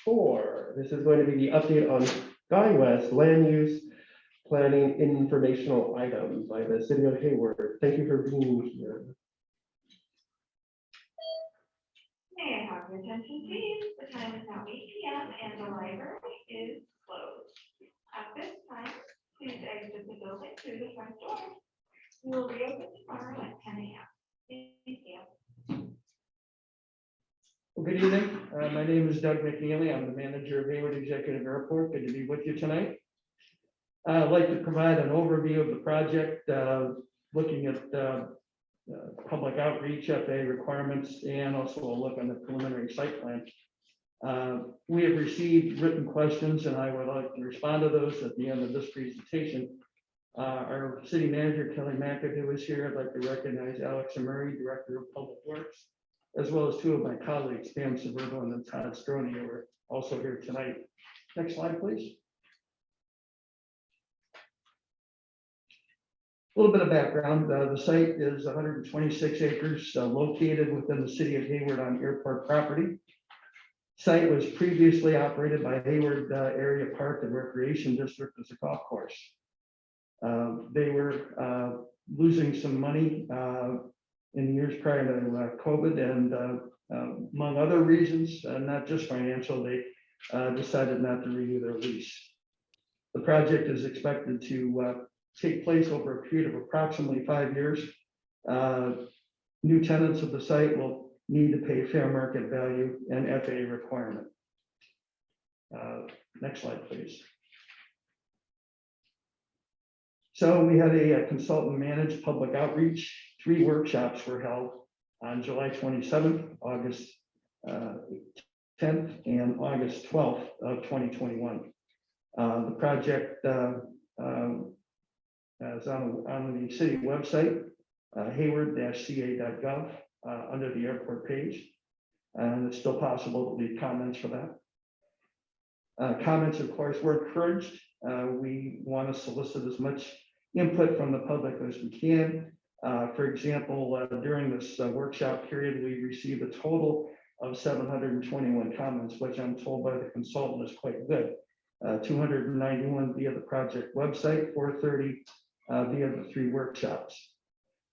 4. This is going to be the update on Skywest land use planning informational items by the city of Hayward. Thank you for being here. May I have your attention, please? The time is now 8 p.m. and the library is closed. At this time, please exit the building through the front door. We will reopen tomorrow at 10 a.m. Thank you. Well, good evening. My name is Doug McNeely. I'm the manager of Hayward Executive Airport. Good to be with you tonight. I'd like to provide an overview of the project, looking at public outreach, FAA requirements, and also a look on the preliminary site plan. We have received written questions, and I would like to respond to those at the end of this presentation. Our city manager, Kelly McAdoo, is here. I'd like to recognize Alex Murray, Director of Public Works, as well as two of my colleagues, Pam Severdo and Todd Stroni, who are also here tonight. Next slide, please. A little bit of background. The site is 126 acres located within the city of Hayward on airport property. Site was previously operated by Hayward Area Park and Recreation District as a golf course. They were losing some money in the years prior to COVID, and among other reasons, not just financial, they decided not to renew their lease. The project is expected to take place over a period of approximately 5 years. New tenants of the site will need to pay fair market value and FAA requirement. Next slide, please. So we had a consultant managed public outreach. 3 workshops were held on July 27th, August 10th, and August 12th of 2021. The project is on the city website, hayward-ca.gov, under the airport page. And it's still possible to leave comments for that. Comments, of course, were encouraged. We want to solicit as much input from the public as we can. For example, during this workshop period, we received a total of 721 comments, which I'm told by the consultant is quite good. 291 via the project website, 430 via the 3 workshops.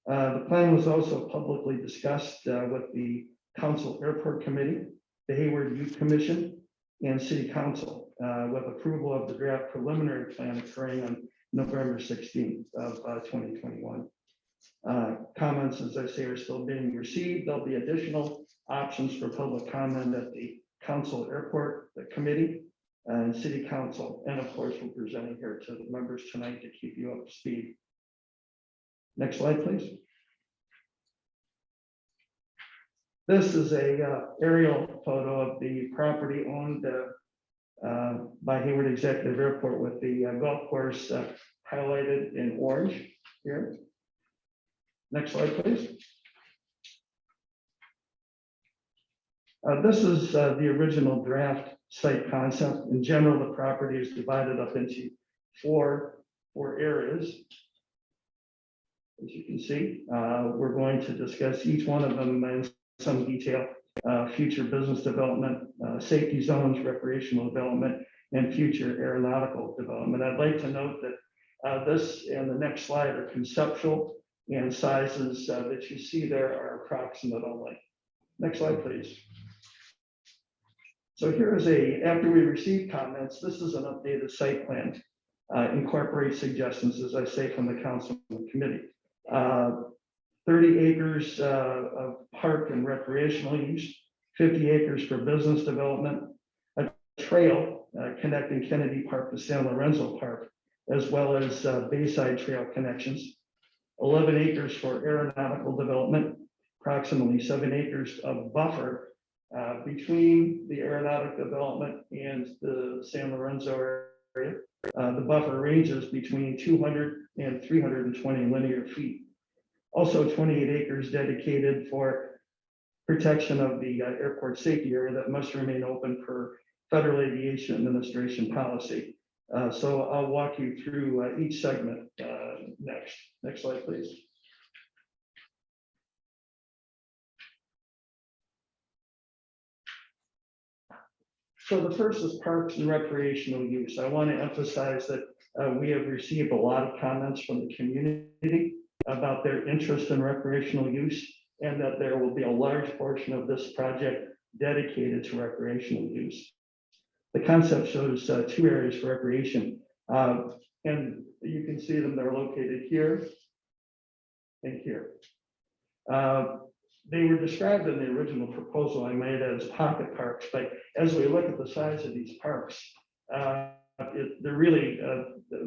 The plan was also publicly discussed with the Council Airport Committee, the Hayward Youth Commission, and City Council, with approval of the draft preliminary plan occurring on November 16th of 2021. Comments, as I say, are still being received. There'll be additional options for public comment at the Council Airport Committee and City Council. And of course, we're presenting here to the members tonight to keep you up to speed. Next slide, please. This is a aerial photo of the property owned by Hayward Executive Airport, with the golf course highlighted in orange here. Next slide, please. This is the original draft site concept. In general, the property is divided up into four areas. As you can see, we're going to discuss each one of them in some detail. Future business development, safety zones, recreational development, and future aeronautical development. I'd like to note that this and the next slide are conceptual, and sizes that you see there are approximate only. Next slide, please. So here is after we receive comments, this is an updated site plan. Incorporates suggestions, as I say, from the council and committee. 30 acres of park and recreational use, 50 acres for business development, a trail connecting Kennedy Park to San Lorenzo Park, as well as Bayside Trail connections, 11 acres for aeronautical development, approximately 7 acres of buffer between the aeronautic development and the San Lorenzo area. The buffer ranges between 200 and 320 linear feet. Also 28 acres dedicated for protection of the airport safety area that must remain open per Federal Aviation Administration policy. So I'll walk you through each segment next. Next slide, please. So the first is parks and recreational use. I want to emphasize that we have received a lot of comments from the community about their interest in recreational use, and that there will be a large portion of this project dedicated to recreational use. The concept shows two areas for recreation, and you can see them. They're located here and here. They were described in the original proposal I made as pocket parks, but as we look at the size of these parks, they're really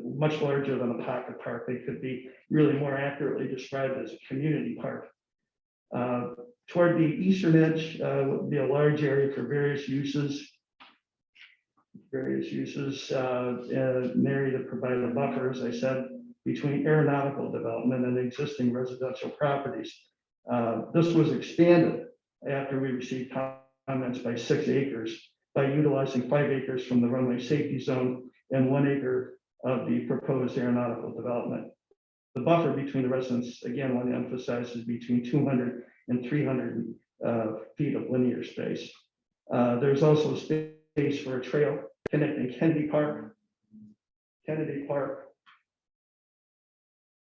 much larger than a pocket park. They could be really more accurately described as a community park. Toward the eastern edge would be a large area for various uses. An area to provide a buffer, as I said, between aeronautical development and existing residential properties. This was expanded after we received comments by 6 acres by utilizing 5 acres from the runway safety zone and 1 acre of the proposed aeronautical development. The buffer between the residents, again, I want to emphasize, is between 200 and 300 feet of linear space. There's also space for a trail connecting Kennedy Park,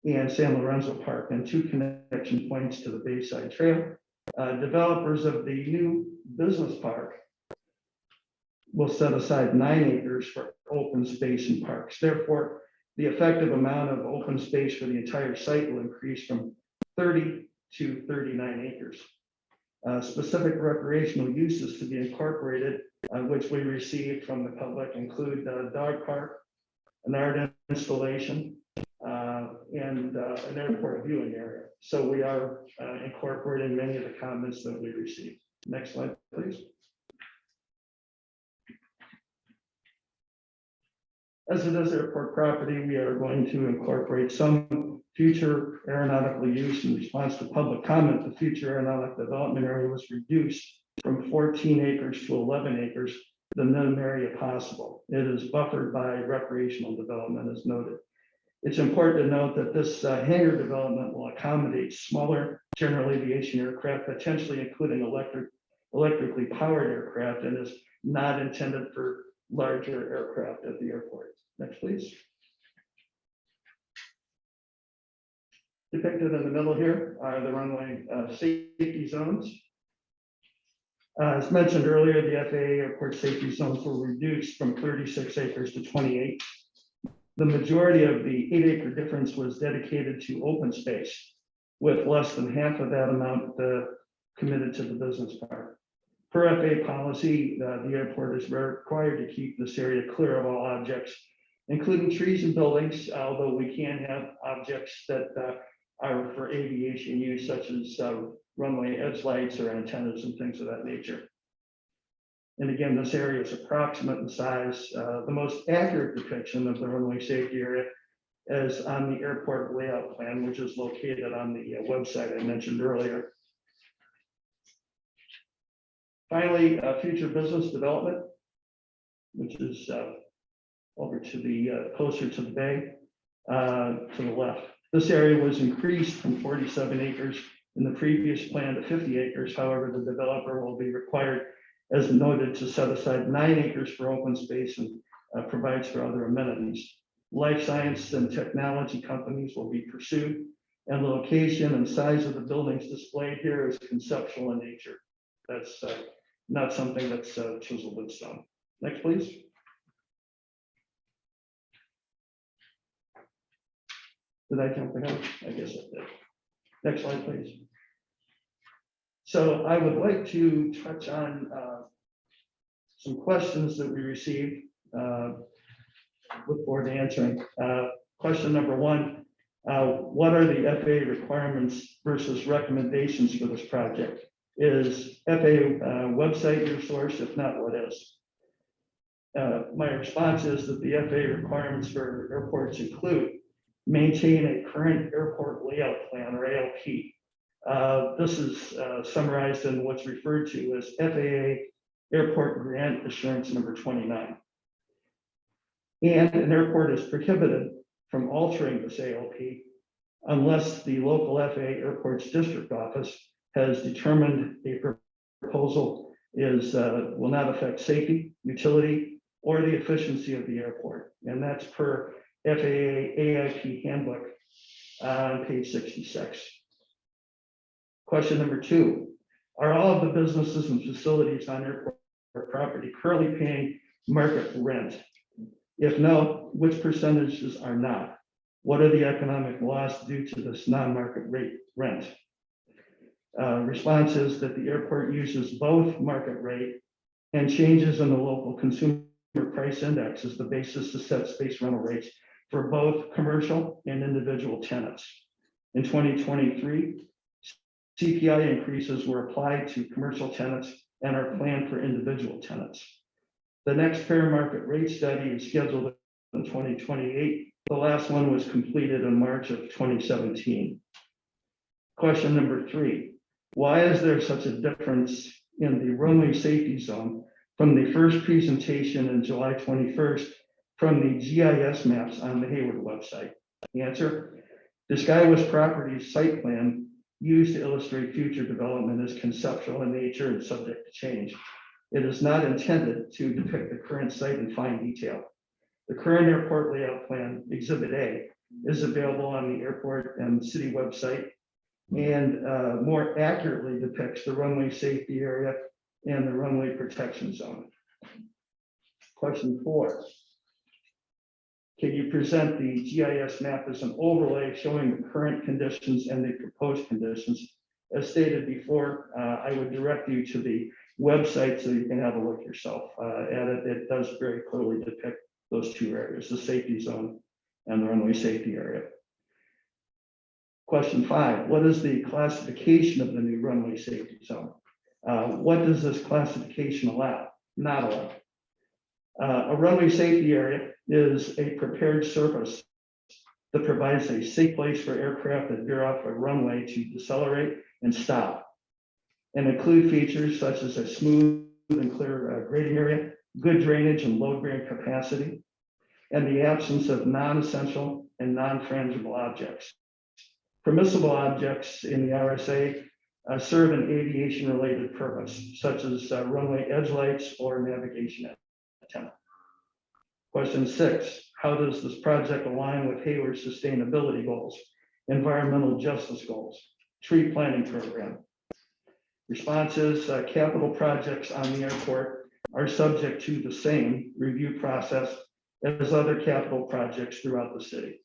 and San Lorenzo Park, and 2 connection points to the Bayside Trail. Developers of the new business park will set aside 9 acres for open space and parks. Therefore, the effective amount of open space for the entire site will increase from 30 to 39 acres. Specific recreational uses to be incorporated, which we received from the public, include a dog park, an art installation, and an airport viewing area. So we are incorporating many of the comments that we received. Next slide, please. As it is airport property, we are going to incorporate some future aeronautical use. In response to public comment, the future aeronautical development area was reduced from 14 acres to 11 acres, the minimum area possible. It is buffered by recreational development, as noted. It's important to note that this hangar development will accommodate smaller general aviation aircraft, potentially including electrically powered aircraft, and is not intended for larger aircraft at the airport. Next, please. Depicted in the middle here are the runway safety zones. As mentioned earlier, the FAA airport safety zones were reduced from 36 acres to 28. The majority of the 8 acre difference was dedicated to open space, with less than half of that amount committed to the business park. Per FAA policy, the airport is required to keep this area clear of all objects, including trees and buildings, although we can have objects that are for aviation use, such as runway edge lights or antennas and things of that nature. And again, this area is approximate in size. The most accurate depiction of the runway safety area is on the airport layout plan, which is located on the website I mentioned earlier. Finally, future business development, which is over to the closer to the bay, to the left. This area was increased from 47 acres in the previous plan to 50 acres. However, the developer will be required, as noted, to set aside 9 acres for open space and provides for other amenities. Life science and technology companies will be pursued, and the location and size of the buildings displayed here is conceptual in nature. That's not something that's chiseled in stone. Next, please. Did I jump ahead? I guess I did. Next slide, please. So I would like to touch on some questions that we received. Look forward to answering. Question number 1, what are the FAA requirements versus recommendations for this project? Is FAA website your source? If not, what is? My response is that the FAA requirements for airports include maintain a current airport layout plan, or ALP. This is summarized in what's referred to as FAA Airport Grant Assurance number 29. And an airport is prohibited from altering this ALP unless the local FAA Airports District Office has determined a proposal will not affect safety, utility, or the efficiency of the airport. And that's per FAA AIP handbook on page 66. Question number 2, are all of the businesses and facilities on airport property currently paying market rent? If no, which percentages are not? What are the economic loss due to this non-market rate rent? Response is that the airport uses both market rate and changes in the local consumer price index as the basis to set space rental rates for both commercial and individual tenants. In 2023, CPI increases were applied to commercial tenants and are planned for individual tenants. The next fair market rate study is scheduled in 2028. The last one was completed in March of 2017. Question number 3, why is there such a difference in the runway safety zone from the first presentation in July 21st from the GIS maps on the Hayward website? The answer, the Skywest property site plan used to illustrate future development is conceptual in nature and subject to change. It is not intended to depict the current site in fine detail. The current airport layout plan, Exhibit A, is available on the airport and city website and more accurately depicts the runway safety area and the runway protection zone. Question 4. Can you present the GIS map as an overlay showing the current conditions and the proposed conditions? As stated before, I would direct you to the website so you can have a look yourself at it. It does very clearly depict those two areas, the safety zone and the runway safety area. Question 5, what is the classification of the new runway safety zone? What does this classification allow? Not allow. A runway safety area is a prepared surface that provides a safe place for aircraft that veer off a runway to decelerate and stop, and include features such as a smooth and clear grading area, good drainage and load-bearing capacity, and the absence of non-essential and non-frangible objects. Permissible objects in the RSA serve an aviation-related purpose, such as runway edge lights or navigation antenna. Question 6, how does this project align with Hayward's sustainability goals, environmental justice goals, tree planting program? Response is capital projects on the airport are subject to the same review process as other capital projects throughout the city.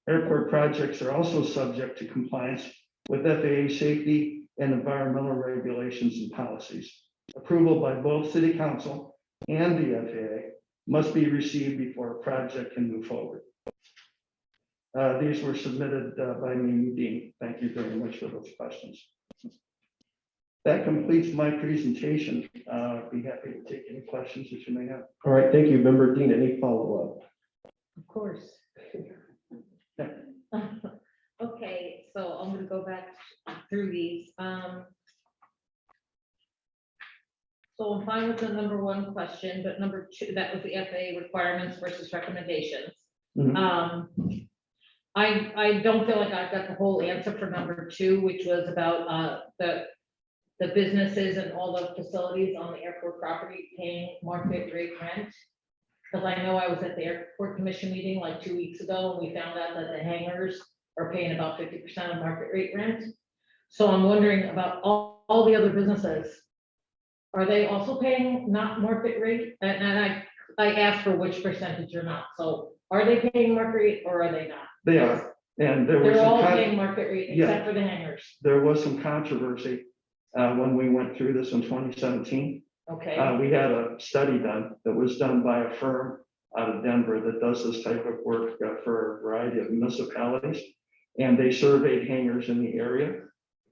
Airport projects are also subject to compliance with FAA safety and environmental regulations and policies. Approval by both City Council and the FAA must be received before a project can move forward. These were submitted by me, Dean. Thank you very much for those questions. That completes my presentation. I'd be happy to take any questions that you may have. All right, thank you. Member Dean, any follow-up? Of course. Okay, so I'm gonna go back through these. So I'm fine with the number 1 question, but number 2, that was the FAA requirements versus recommendations. Mhm. I don't feel like I've got the whole answer for number 2, which was about the businesses and all the facilities on the airport property paying market rate rent. Because I know I was at the airport commission meeting like 2 weeks ago, and we found out that the hangars are paying about 50% of market rate rent. So I'm wondering about all the other businesses. Are they also paying not market rate? And I asked for which percentage or not. So are they paying market rate or are they not? They are, and there was They're all some paying market rate Yeah. except for the hangars. there was some controversy when we went through this in 2017. Okay, We had a study done that was done by a firm out of Denver that does this type of work for a variety of municipalities. And they surveyed hangars in the area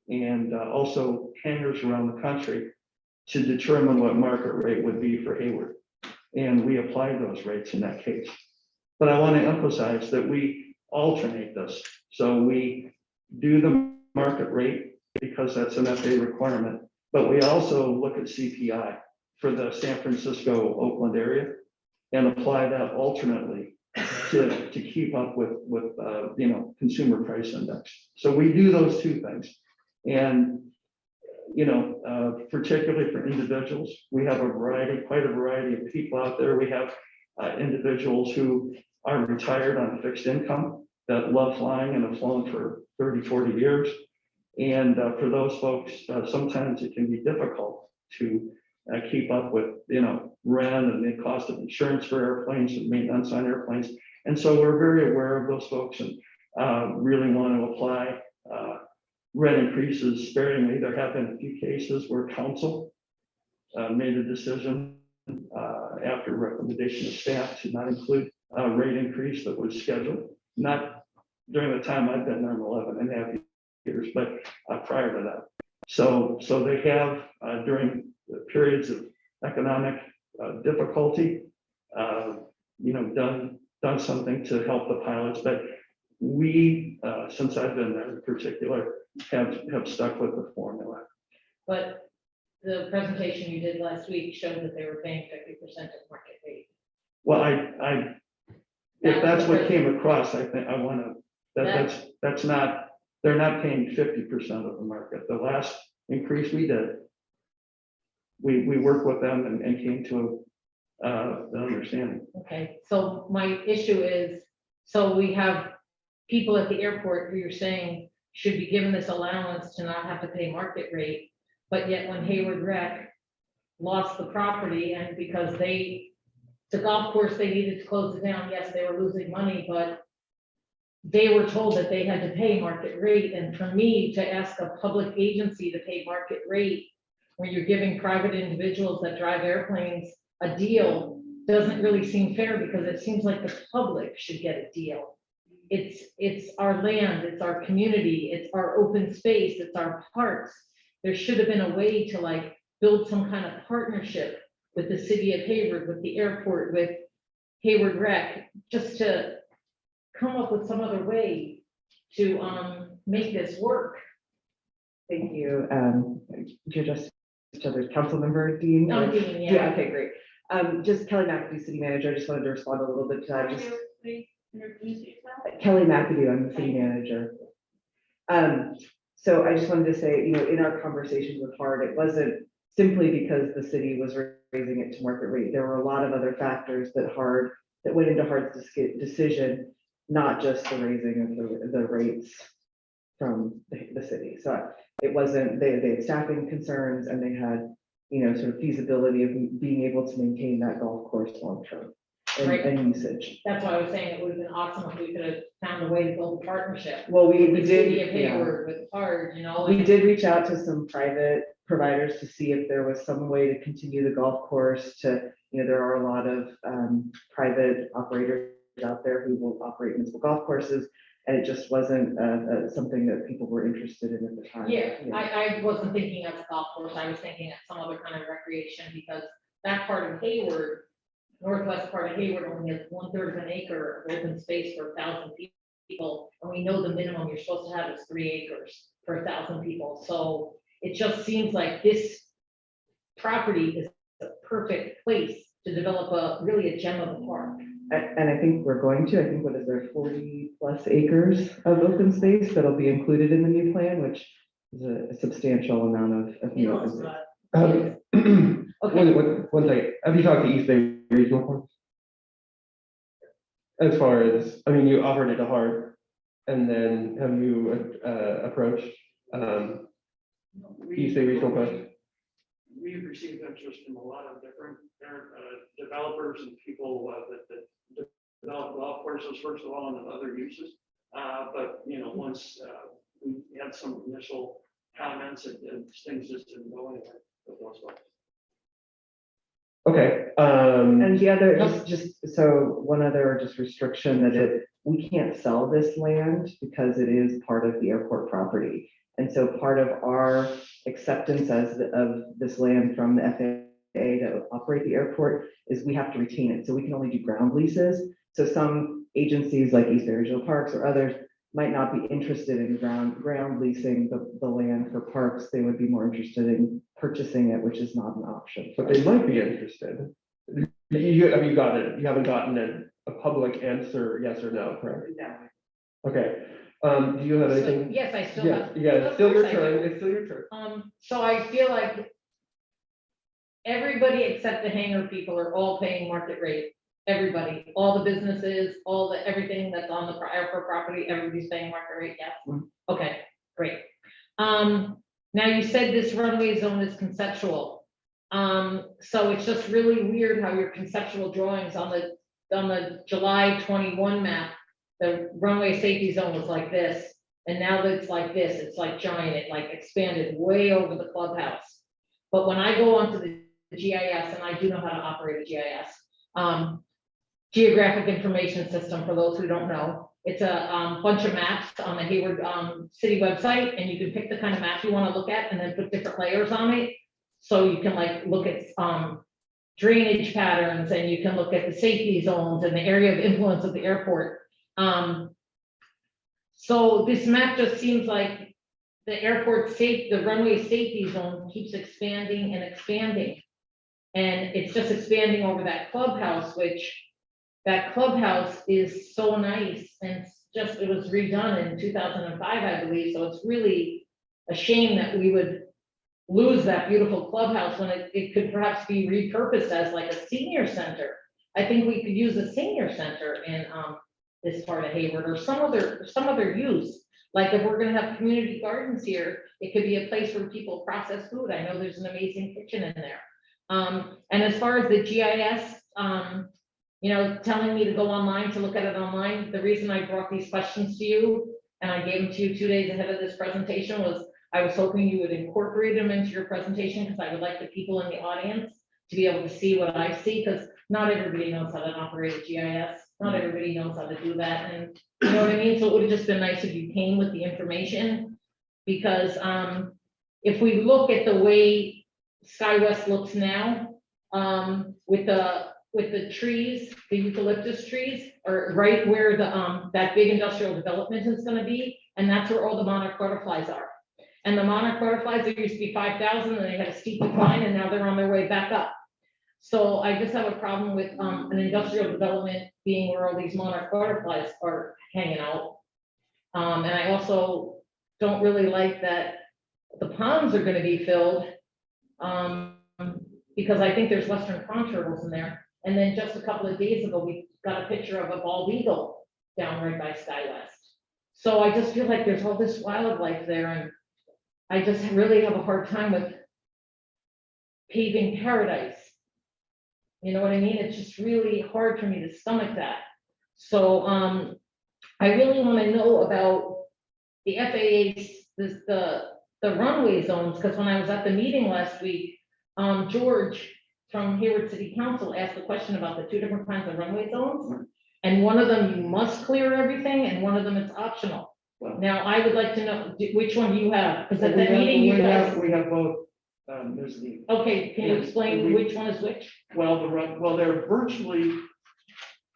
and also hangars around the country to determine what market rate would be for Hayward. And we applied those rates in that case. But I want to emphasize that we alternate this. So we do the market rate because that's an FAA requirement, but we also look at CPI for the San Francisco, Oakland area and apply that alternately to keep up with consumer price index. So we do those two things. And particularly for individuals, we have quite a variety of people out there. We have individuals who are retired on fixed income that love flying and have flown for 30, 40 years. And for those folks, sometimes it can be difficult to keep up with, rent and the cost of insurance for airplanes and maintenance on airplanes. And so we're very aware of those folks and really want to apply rent increases sparingly. There have been a few cases where council made a decision after recommendation of staff to not include a rate increase that was scheduled, not during the time I've been there, 11 and a half years, but prior to that. So they have during the periods of economic difficulty, done something to help the pilots. But we, since I've been there in particular, have stuck with the formula. But the presentation you did last week showed that they were paying 50% of market rate. Well, if that's what came across, I think I want to, that's not, they're not paying 50% of the market. The last increase we did, we worked with them and came to an understanding. Okay, so my issue is, so we have people at the airport who you're saying should be given this allowance to not have to pay market rate, but yet when Hayward Rec lost the property and because the golf course, they needed to close it down, yes, they were losing money, but they were told that they had to pay market rate. And for me to ask a public agency to pay market rate when you're giving private individuals that drive airplanes a deal doesn't really seem fair, because it seems like the public should get a deal. It's our land, it's our community, it's our open space, it's our parks. There should have been a way to build some kind of partnership with the city of Hayward, with the airport, with Hayward Rec, just to come up with some other way to make this work. Thank you. You're just other council member, Dean? I'm Dean, yeah. Okay, great. Just Kelly McAdoo, city manager. I just wanted to respond a little bit to that. Kelly McAdoo, I'm the city manager. So I just wanted to say, in our conversations with HARD, it wasn't simply because the city was raising it to market rate. There were a lot of other factors that went into HARD's decision, not just the raising of the rates from the city. So it wasn't, they had staffing concerns and they had, sort of feasibility of being able to maintain that golf course long-term and usage. That's why I was saying it would have been awesome if we could have found a way to build a partnership. Well, we with the did, city of Hayward, with HARD, we did reach out to some private providers to see if there was some way to continue the golf course there are a lot of private operators out there who will operate municipal golf courses, and it just wasn't something that people were interested in at the time. Yeah, I wasn't thinking of a golf course, I was thinking of some other kind of recreation, because that part of Hayward, northwest part of Hayward, only has 1/3 of an acre of open space for 1,000 people, and we know the minimum you're supposed to have is 3 acres for 1,000 people. So it just seems like this property is the perfect place to develop really a gem of a park. And I think we're going to, what is there, 40+ acres of open space that'll be included in the new plan, which is a substantial amount of new open space. Okay. One second. Have you talked to East Bay Regional Park? As far as, you offered it to HARD, and then have you approached East Bay Regional Park? We've received interest from a lot of different developers and people that develop golf courses, first of all, and other uses. But once we had some initial comments and things just didn't go anywhere with those folks. Okay. And the other, one other restriction that we can't sell this land because it is part of the airport property. And so part of our acceptance of this land from the FAA to operate the airport is we have to retain it. So we can only do ground leases. So some agencies like East Bay Regional Parks or others might not be interested in ground leasing the land for parks. They would be more interested in purchasing it, which is not an option. But they might be interested. You haven't gotten a public answer, yes or no, correct? No. Okay. Do you have anything? Yes, I still Yeah, have. yeah, Of it's still your course I do. turn, it's still your turn. So I feel like everybody except the hangar people are all paying market rate. Everybody, all the businesses, all the, everything that's on the airport property, everybody's paying market rate, yes? Mhm. Okay, great. Now you said this runway zone is conceptual. So it's just really weird how your conceptual drawings on the July 21 map, the runway safety zone was like this. And now that it's like this, it's like giant, it like expanded way over the clubhouse. But when I go onto the GIS, and I do know how to operate a GIS, Geographic Information System, for those who don't know, it's a bunch of maps on the Hayward city website, and you can pick the kind of map you want to look at and then put different layers on it. So you can like look at drainage patterns, and you can look at the safety zones and the area of influence of the airport. So this map just seems like the runway safety zone keeps expanding and expanding. And it's just expanding over that clubhouse, which that clubhouse is so nice, and it was redone in 2005, I believe. So it's really a shame that we would lose that beautiful clubhouse when it could perhaps be repurposed as like a senior center. I think we could use a senior center in this part of Hayward, or some other use. Like if we're gonna have community gardens here, it could be a place where people process food. I know there's an amazing kitchen in there. And as far as the GIS, telling me to go online to look at it online, the reason I brought these questions to you and I gave them to you 2 days ahead of this presentation was I was hoping you would incorporate them into your presentation, because I would like the people in the audience to be able to see what I see, because not everybody knows how to operate a GIS. Not everybody knows how to do that, and you know what I mean? So it would have just been nice if you came with the information, because if we look at the way Skywest looks now, with the trees, the eucalyptus trees, or right where the that big industrial development is gonna be, and that's where all the monarch butterflies are. And the monarch butterflies, there used to be 5,000, and they had a steep decline, and now they're on their way back up. So I just have a problem with an industrial development being where all these monarch butterflies are hanging out. And I also don't really like that the ponds are gonna be filled, because I think there's western pond turtles in there. And then just a couple of days ago, we got a picture of a bald eagle down right by Skywest. So I just feel like there's all this wildlife there, and I just really have a hard time with paving paradise. You know what I mean? It's just really hard for me to stomach that. So I really want to know about the FAA's, the runway zones, because when I was at the meeting last week, George from Hayward City Council asked a question about the 2 different kinds of runway zones. And one of them, you must clear everything, and one of them, it's optional. Well- Now, I would like to know which one you have, because at We that have- meeting, you guys. We have both, there's the, Okay, can you Yeah, explain we- which one is which? well, they're virtually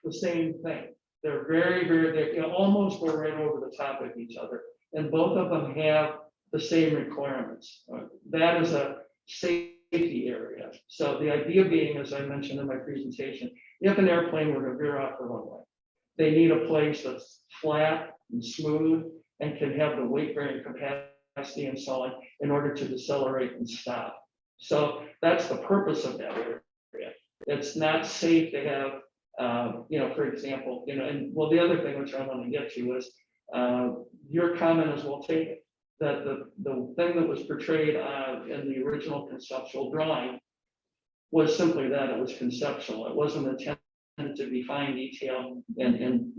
the same thing. They're they almost go right over the top of each other. And both of them have the same requirements. That is a safety area. So the idea being, as I mentioned in my presentation, if an airplane were to veer off the runway, they need a place that's flat and smooth and can have the weight bearing capacity and so on in order to decelerate and stop. So that's the purpose of that area. It's not safe to have, for example, and well, the other thing which I want to get to is your comment is well taken, that the thing that was portrayed in the original conceptual drawing was simply that, it was conceptual. It wasn't intended to be fine detail, and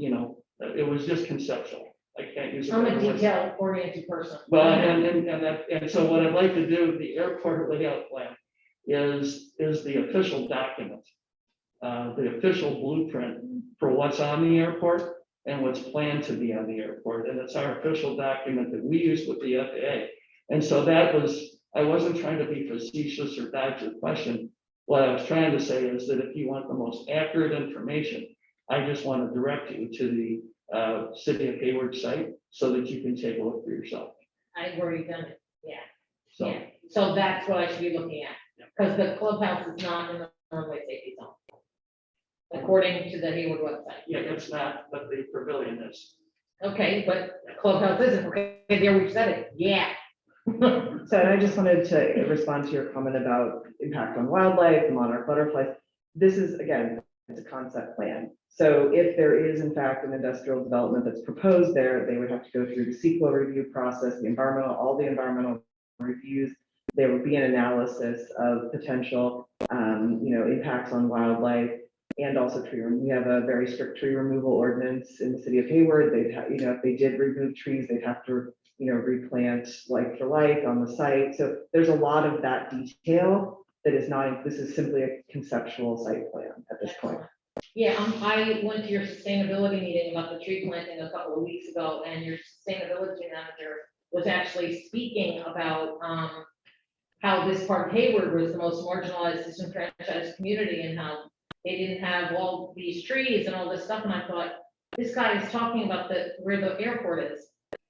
it was just conceptual. I can't use. I'm a better word. detail-oriented person. Well, and so what I'd like to do, the airport layout plan is the official document, the official blueprint for what's on the airport and what's planned to be on the airport. And it's our official document that we use with the FAA. And so I wasn't trying to be facetious or dodge your question. What I was trying to say is that if you want the most accurate information, I just want to direct you to the City of Hayward site so that you can take a look for yourself. I've already done it, yeah. So, Yeah, so that's what I should be looking at, because the clubhouse is not in the runway safety zone, according to the Hayward website. yeah, it's not, but the pavilion is. Okay, but clubhouse isn't, okay, there we said it, yeah. So and I just wanted to respond to your comment about impact on wildlife, the monarch butterflies. This is, again, it's a concept plan. So if there is in fact an industrial development that's proposed there, they would have to go through the CEQA review process, the environmental, all the environmental reviews. There would be an analysis of potential, impacts on wildlife and also tree removal. We have a very strict tree removal ordinance in the city of Hayward. They'd have, if they did remove trees, they'd have to replant like for like on the site. So there's a lot of that detail that is not, this is simply a conceptual site plan at this point. Yeah, I went to your sustainability meeting about the tree planting a couple of weeks ago, and your sustainability manager was actually speaking about how this part of Hayward was the most marginalized, disenfranchised community, and how they didn't have all these trees and all this stuff. And I thought, this guy is talking about where the airport is.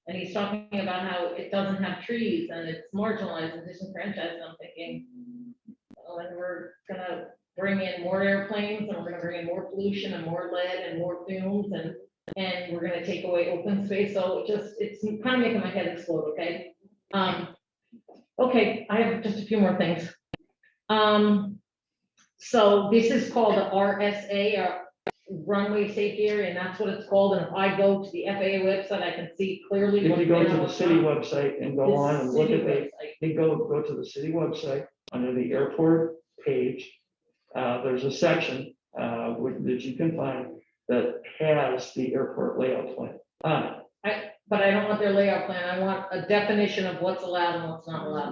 And he's talking about how it doesn't have trees and it's marginalized and disenfranchised. And I'm thinking, oh, and we're gonna bring in more airplanes, and we're gonna bring in more pollution and more lead and more fumes, and we're gonna take away open space. So it's kind of making my head explode, okay? Okay, I have just a few more things. So this is called the RSA, runway safety area, and that's what it's called. And if I go to the FAA website, I can see clearly. If what you go they to know the city about website and go the on and look city at the, website. you go to the city website, under the airport page, there's a section that you can find that has the airport layout plan on it. But I don't want their layout plan. I want a definition of what's allowed and what's not allowed.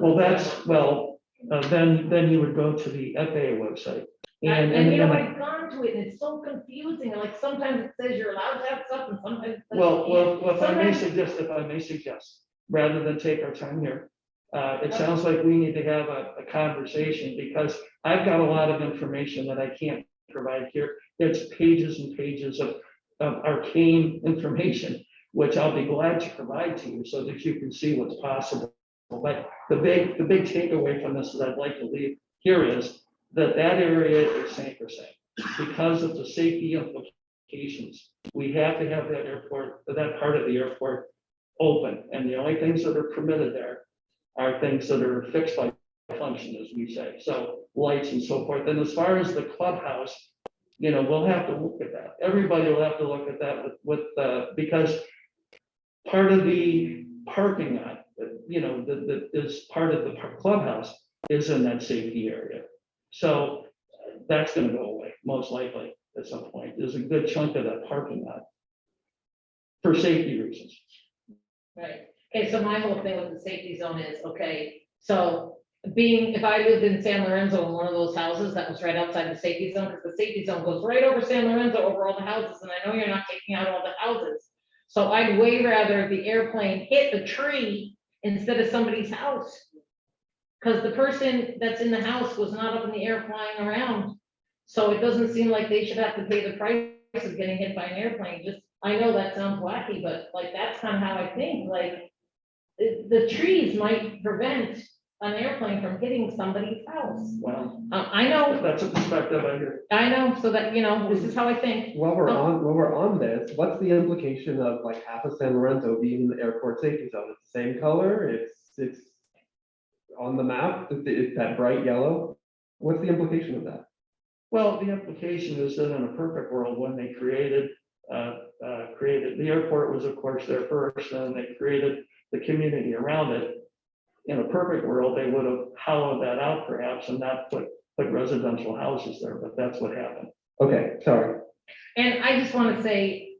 Then you would go to the FAA website. And I've gone to it and it's so confusing. And like sometimes it says you're allowed to have stuff and sometimes it says you can't. If I may suggest, rather than take our time here, it sounds like we need to have a conversation, because I've got a lot of information that I can't provide here. It's pages and pages of arcane information, which I'll be glad to provide to you so that you can see what's possible. But the big takeaway from this that I'd like to leave here is that area is sacrosanct because of the safety implications. We have to have that airport, that part of the airport open, and the only things that are permitted there are things that are fixed by function, as we say, so lights and so forth. And as far as the clubhouse, we'll have to look at that. Everybody will have to look at that because part of the parking lot, that is part of the clubhouse is in that safety area. So that's going to go away, most likely, at some point. There's a good chunk of that parking lot for safety reasons. Right. Okay, so my whole thing with the safety zone is, okay, so if I lived in San Lorenzo in one of those houses that was right outside the safety zone, because the safety zone goes right over San Lorenzo, over all the houses, and I know you're not taking out all the houses. So I'd way rather the airplane hit a tree instead of somebody's house. Because the person that's in the house was not up in the air flying around. So it doesn't seem like they should have to pay the price of getting hit by an airplane. I know that sounds wacky, but like, that's kind of how I think, like, the trees might prevent an airplane from hitting somebody's house. Well, I know, that's a perspective I hear. I know, so that, this is how I think. While we're on this, what's the implication of like half of San Lorenzo being in the airport safety zone? It's the same color, it's on the map, it's that bright yellow. What's the implication of that? Well, the implication is that in a perfect world, when they created the airport was of course there first, and they created the community around it. In a perfect world, they would have hollowed that out perhaps and not put residential houses there, but that's what happened. Okay, sorry. And I just want to say,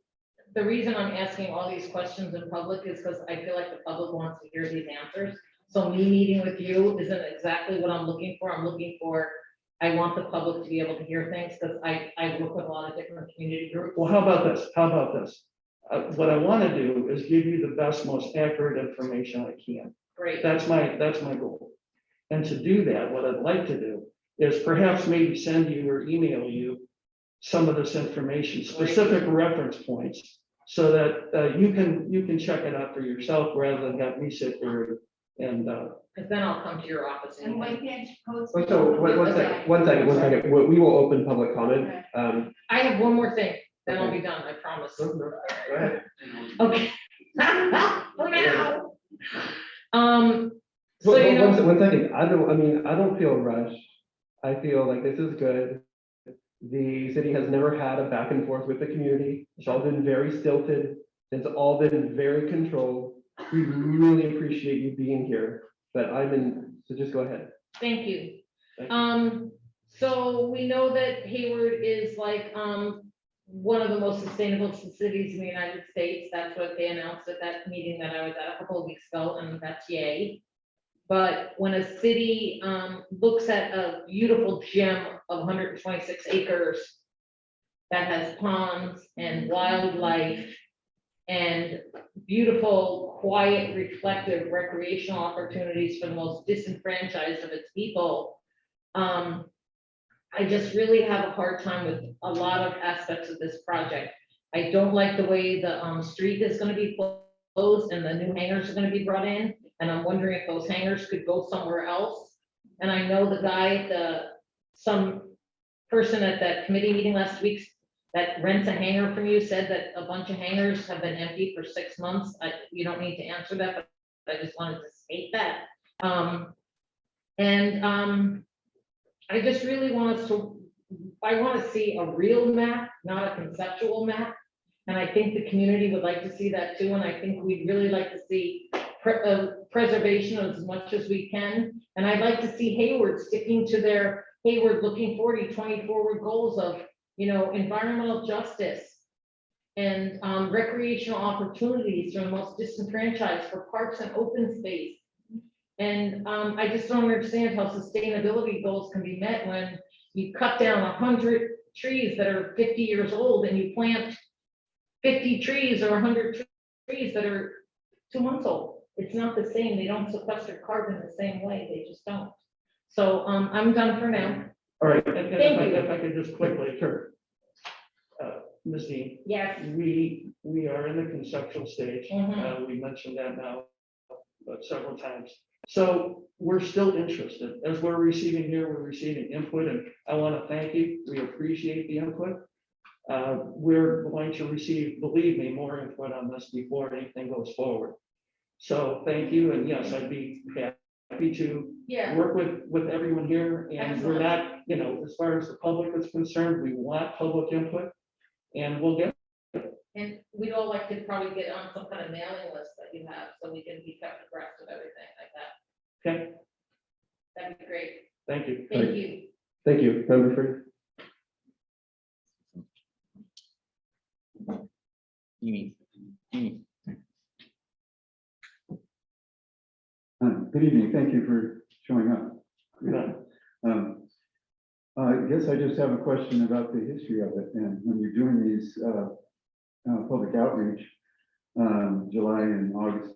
the reason I'm asking all these questions in public is because I feel like the public wants to hear these answers. So me meeting with you isn't exactly what I'm looking for. I want the public to be able to hear things, because I work with a lot of different community groups. Well, how about this? What I want to do is give you the best, most accurate information I can. Great. That's my goal. And to do that, what I'd like to do is perhaps maybe send you or email you some of this information, specific reference points, so that you can check it out for yourself rather than have me sit there and. Because then I'll come to your office And anyway. why can't you post? So one second. We will open public comment. I have one more thing. then I'll be done, I promise. No, no, go ahead. Okay. For now. So you One know, one second, I don't feel rushed. I feel like this is good. The city has never had a back and forth with the community. It's all been very stilted. It's all been very controlled. We really appreciate you being here, but so just go ahead. thank you. Thank you. So we know that Hayward is like, one of the most sustainable cities in the United States. That's what they announced at that meeting that I was at a couple of weeks ago, and that's yay. But when a city, looks at a beautiful gem of 126 acres that has ponds and wildlife and beautiful, quiet, reflective recreational opportunities for the most disenfranchised of its people, I just really have a hard time with a lot of aspects of this project. I don't like the way the street is gonna be closed and the new hangars are gonna be brought in. And I'm wondering if those hangars could go somewhere else. And I know the guy, some person at that committee meeting last week that rents a hangar from you said that a bunch of hangars have been empty for 6 months. You don't need to answer that, but I just wanted to state that. I just really want I want to see a real map, not a conceptual map. And I think the community would like to see that too. And I think we'd really like to see preservation as much as we can. And I'd like to see Hayward sticking to their Hayward looking 40-20 forward goals of, environmental justice and recreational opportunities for the most disenfranchised, for parks and open space. And I just don't understand how sustainability goals can be met when you cut down 100 trees that are 50 years old and you plant 50 trees or 100 trees that are 2 months old. It's not the same. They don't sequester carbon the same way. They just don't. So I'm done for now. All right, Thank you. if I could just quickly, sure. Ms. Dean, Yes. we are in the conceptual stage. Mhm. We mentioned that now several times. So we're still interested. As we're receiving here, we're receiving input, and I want to thank you. We appreciate the input. We're going to receive, believe me, more input on this before anything goes forward. So thank you, and yes, I'd be happy to Yeah. work with everyone here, and we're not, as far as the public is concerned, we want public input, and we'll get. And we'd all like to probably get on some kind of mailing list that you have, so we can be kept abreast of everything like that. Okay, That'd be great. thank you. Thank you. Thank you, member Free. Good evening. Thank you for showing up. Yeah. I guess I just have a question about the history of it. And when you're doing these public outreach, July and August,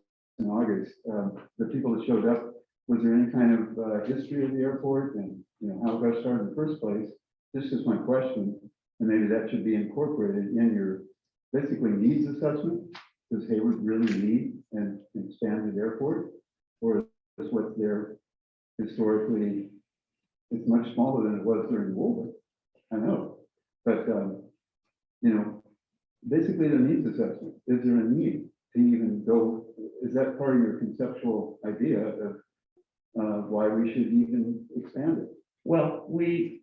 the people that showed up, was there any kind of history of the airport and how it got started in the first place? This is my question, and maybe that should be incorporated in your basically needs assessment. Does Hayward really need an expanded airport? Or is what's there historically, it's much smaller than it was during the war. I know, but basically the needs assessment, is there a need to even go, is that part of your conceptual idea of why we should even expand it? Well, we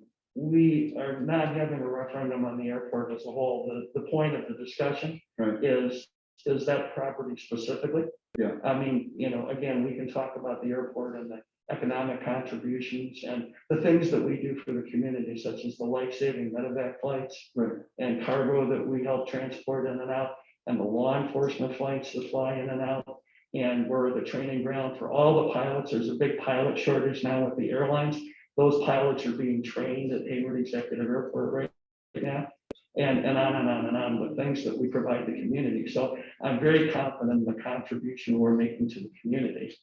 are not having a referendum on the airport as a whole. The point of the discussion Right. is that property specifically. Yeah. I mean, again, we can talk about the airport and the economic contributions and the things that we do for the community, such as the life-saving medevac flights. Right. And cargo that we help transport in and out, and the law enforcement flights that fly in and out. And we're the training ground for all the pilots. There's a big pilot shortage now with the airlines. Those pilots are being trained at Hayward Executive Airport right now. And on and on and on, the things that we provide the community. So I'm very confident in the contribution we're making to the community.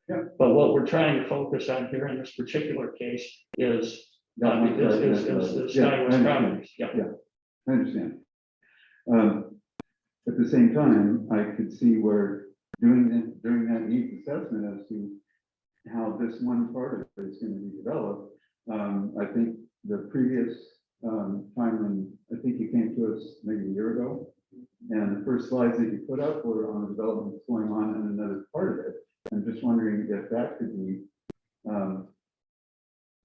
Yeah. But what we're trying to focus on here in this particular case is Yeah, Skywest properties. Yeah. I understand. At the same time, I could see where during that needs assessment as to how this one part of it is going to be developed. I think the previous time when I think you came to us maybe a year ago. And the first slides that you put up were on the development that's going on in another part of it. I'm just wondering if that could be,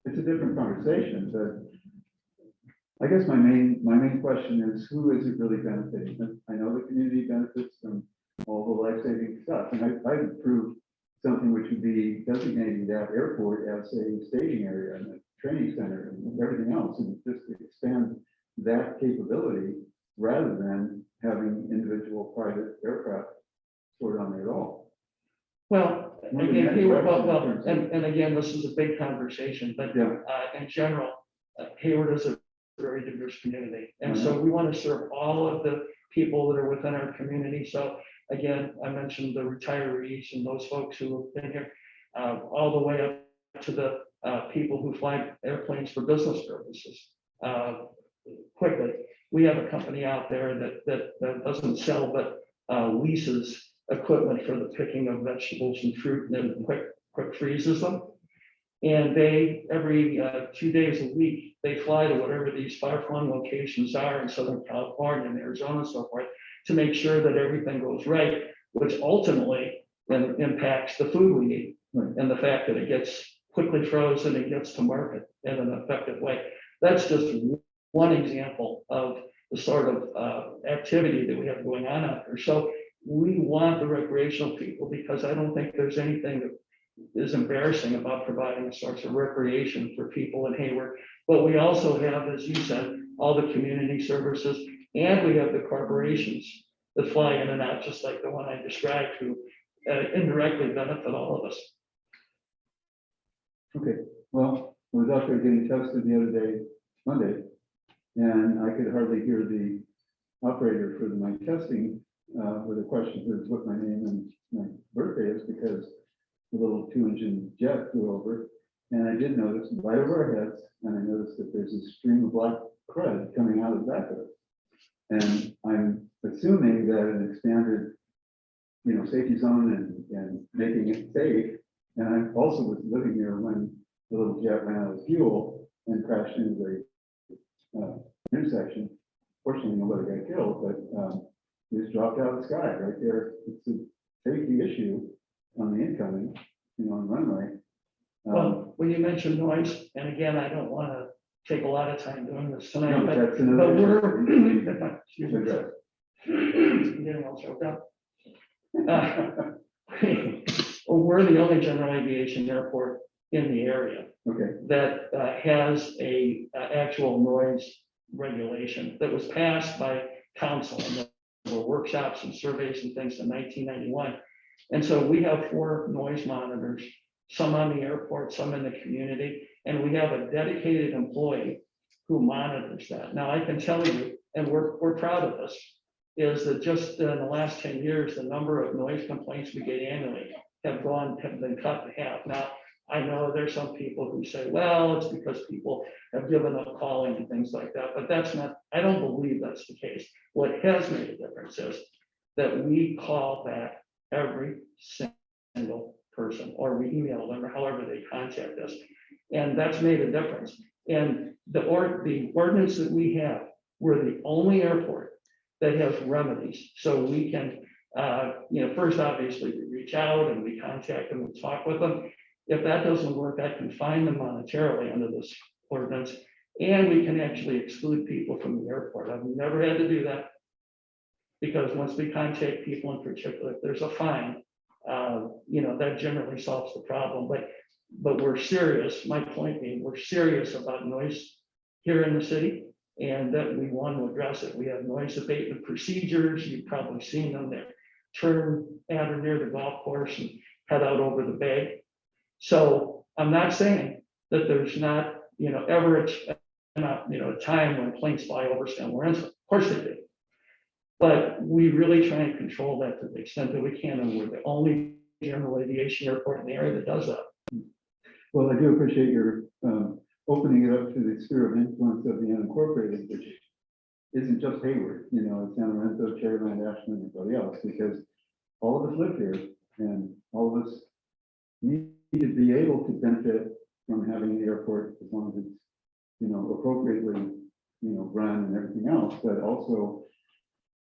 it's a different conversation, but I guess my main question is, who is it really benefiting? I know the community benefits from all the life-saving stuff, and I approved something which would be designating that airport as a staging area and a training center and everything else, and just expand that capability rather than having individual private aircraft stored on there at all. Well, again, and again, this is a big conversation, but Yeah, in general, Hayward is a very diverse community. And so we want to serve all of the people that are within our community. So again, I mentioned the retirees and those folks who have been here, all the way up to the people who fly airplanes for business purposes. Quickly, we have a company out there that doesn't sell, but leases equipment for the picking of vegetables and fruit, and then quick freezes them. And they, every 2 days a week, they fly to whatever these far-flung locations are in Southern California and Arizona and so forth, to make sure that everything goes right, which ultimately then impacts the food we eat. Right. And the fact that it gets quickly frozen and gets to market in an effective way. That's just one example of the sort of activity that we have going on out there. So we want the recreational people, because I don't think there's anything that is embarrassing about providing a source of recreation for people in Hayward. But we also have, as you said, all the community services, and we have the corporations that fly in and out, just like the one I described, who indirectly benefit all of us. okay. Well, I was out there getting tested the other day, Monday, and I could hardly hear the operator for my testing with a question of what my name and my birthday is, because the little 2-engine jet flew over. And I did notice right over our heads, and I noticed that there's a stream of black crud coming out of the back of it. And I'm assuming that an expanded, safety zone and making it safe. And I also was living there when the little jet ran out of fuel and crashed into the intersection. Fortunately, nobody got killed, but it just dropped out of the sky right there. It's a safety issue on the incoming, on the runway. Well, when you mentioned noise, and again, I don't want to take a lot of time doing this tonight, No, but that's another we're, excuse me, issue. I'm getting all choked up. We're the only general aviation airport in the area Okay, that has a actual noise regulation that was passed by council, and there were workshops and surveys and things in 1991. And so we have 4 noise monitors, some on the airport, some in the community, and we have a dedicated employee who monitors that. Now, I can tell you, and we're proud of this, is that just in the last 10 years, the number of noise complaints we get annually have been cut in half. Now, I know there's some people who say, well, it's because people have given up calling and things like that, but that's not, I don't believe that's the case. What has made a difference is that we call back every single person, or we email them, or however they contact us. And that's made a difference. And the ordinance that we have, we're the only airport that has remedies. So we can, first, obviously, we reach out and we contact them and talk with them. If that doesn't work, I can fine them monetarily under this ordinance, and we can actually exclude people from the airport. I've never had to do that, because once we contact people in particular, if there's a fine, that generally solves the problem. But we're serious, my point being, we're serious about noise here in the city, and that we want to address it. We have noise abatement procedures. You've probably seen them there. Turn at or near the golf course and head out over the bay. So I'm not saying that there's not, ever a time when planes fly over San Lorenzo. Of course they do. But we really try and control that to the extent that we can, and we're the only general aviation airport in the area that does that. well, I do appreciate your opening it up to the sphere of influence of the unincorporated, which isn't just Hayward, it's San Lorenzo, Cherryland, Ashland, everybody else, because all of us live here, and all of us need to be able to benefit from having the airport as long as it's, appropriately run and everything else, but also,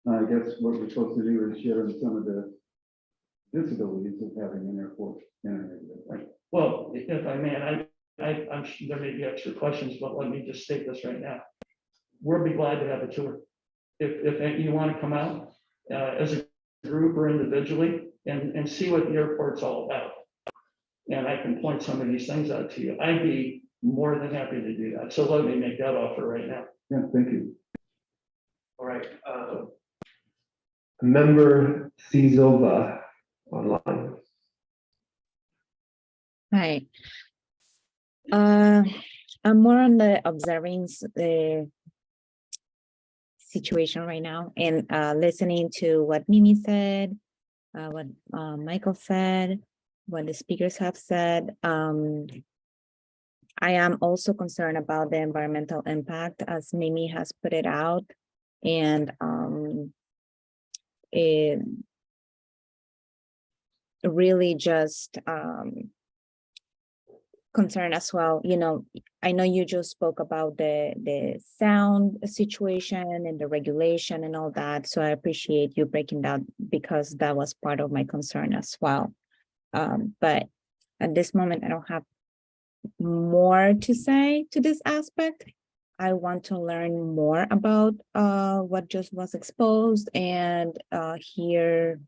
I guess what we're supposed to do is share in some of the disabilities of having an airport internet, right? Well, if I may, and I'm sure there may be extra questions, but let me just state this right now. We'll be glad to have a tour. If you want to come out as a group or individually and see what the airport's all about. And I can point some of these things out to you. I'd be more than happy to do that. So let me make that offer right now. Yeah, thank you. All right. Member Cizova online. Hi. I'm more on the observing the situation right now and listening to what Mimi said, what Michael said, what the speakers have said. I am also concerned about the environmental impact as Mimi has put it out. And it really just concern as well. I know you just spoke about the sound situation and the regulation and all that. So I appreciate you breaking that because that was part of my concern as well. But at this moment, I don't have more to say to this aspect. I want to learn more about what just was exposed and hear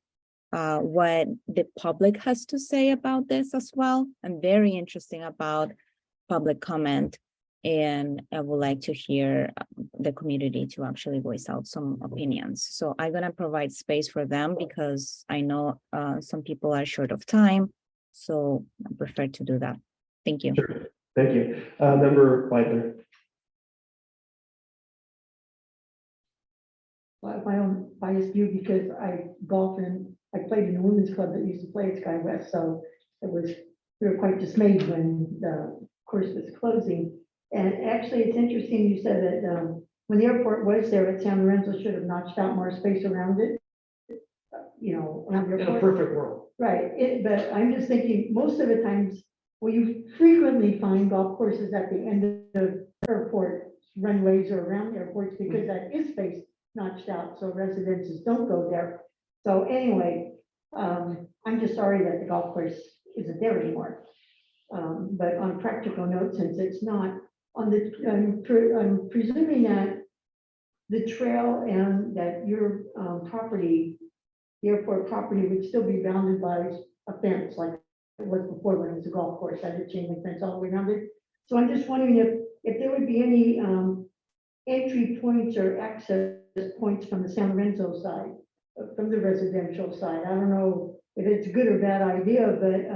what the public has to say about this as well. I'm very interested about public comment, and I would like to hear the community to actually voice out some opinions. So I'm gonna provide space for them because I know some people are short of time, so I prefer to do that. Thank you. Sure. Thank you. Member Leitner. My own biased view because I golf and I played in a women's club that used to play at Skywest, so we were quite dismayed when the course was closing. And actually, it's interesting you said that when the airport was there at San Lorenzo, should have notched out more space around it. Around the In a airport. perfect world. Right, but I'm just thinking, most of the times, well, you frequently find golf courses at the end of airport runways or around airports because that is space notched out, so residences don't go there. So anyway, I'm just sorry that the golf course isn't there anymore. But on a practical note, since it's not on the, I'm presuming that the trail and that your property, the airport property would still be bounded by a fence like it was before when it was a golf course, I had a chain link fence all the way around it. So I'm just wondering if there would be any entry points or access points from the San Lorenzo side, from the residential side. I don't know if it's a good or bad idea, but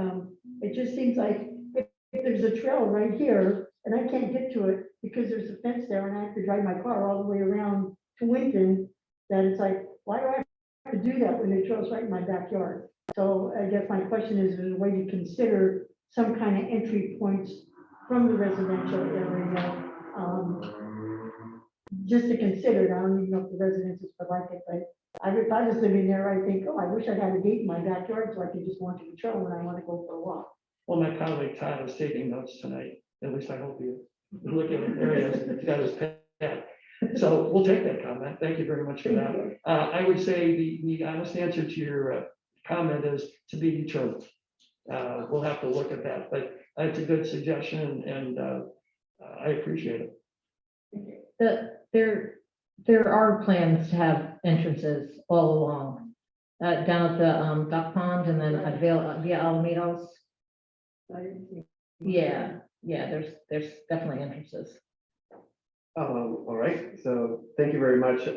it just seems like if there's a trail right here and I can't get to it because there's a fence there and I have to drive my car all the way around to Winton, that it's like, why do I have to do that when the trail's right in my backyard? So I guess my question is there a way to consider some kind of entry points from the residential area? Just to consider it. I don't even know if the residences would like it, but if I was living there, I think, oh, I wish I had a gate in my backyard so I could just walk to the trail when I want to go for a walk. Well, my colleague Todd is taking notes tonight. At least I hope you look at the areas he's got his pen. So we'll take that comment. Thank you very much for that. I would say the honest answer to your comment is to be determined. We'll have to look at that, but it's a good suggestion and I appreciate it. There are plans to have entrances all along, down at the duck pond and then at via Alamitos. Yeah, there's definitely entrances. All right, so thank you very much.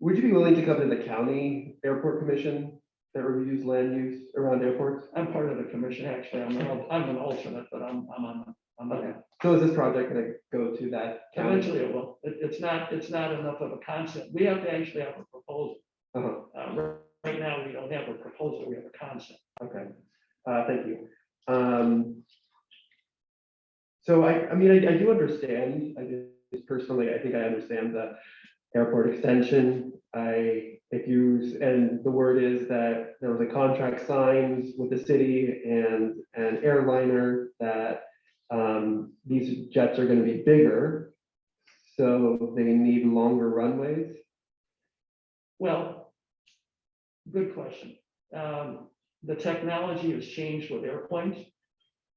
Would you be willing to come to the county airport commission that reviews land use around airports? I'm part of the commission, actually. I'm an alternate, but I'm on Okay. that. So is this project going to go to that county? Eventually it will. It's not enough of a concept. We have to actually have a proposal. Uh-huh. Right now, we don't have a proposal, we have a concept. Okay, thank you. So I mean, I do understand, just personally, I think I understand the airport extension. And the word is that there was a contract signed with the city and an airliner that these jets are going to be bigger. so they need longer runways? Well, good question. The technology has changed with airplanes.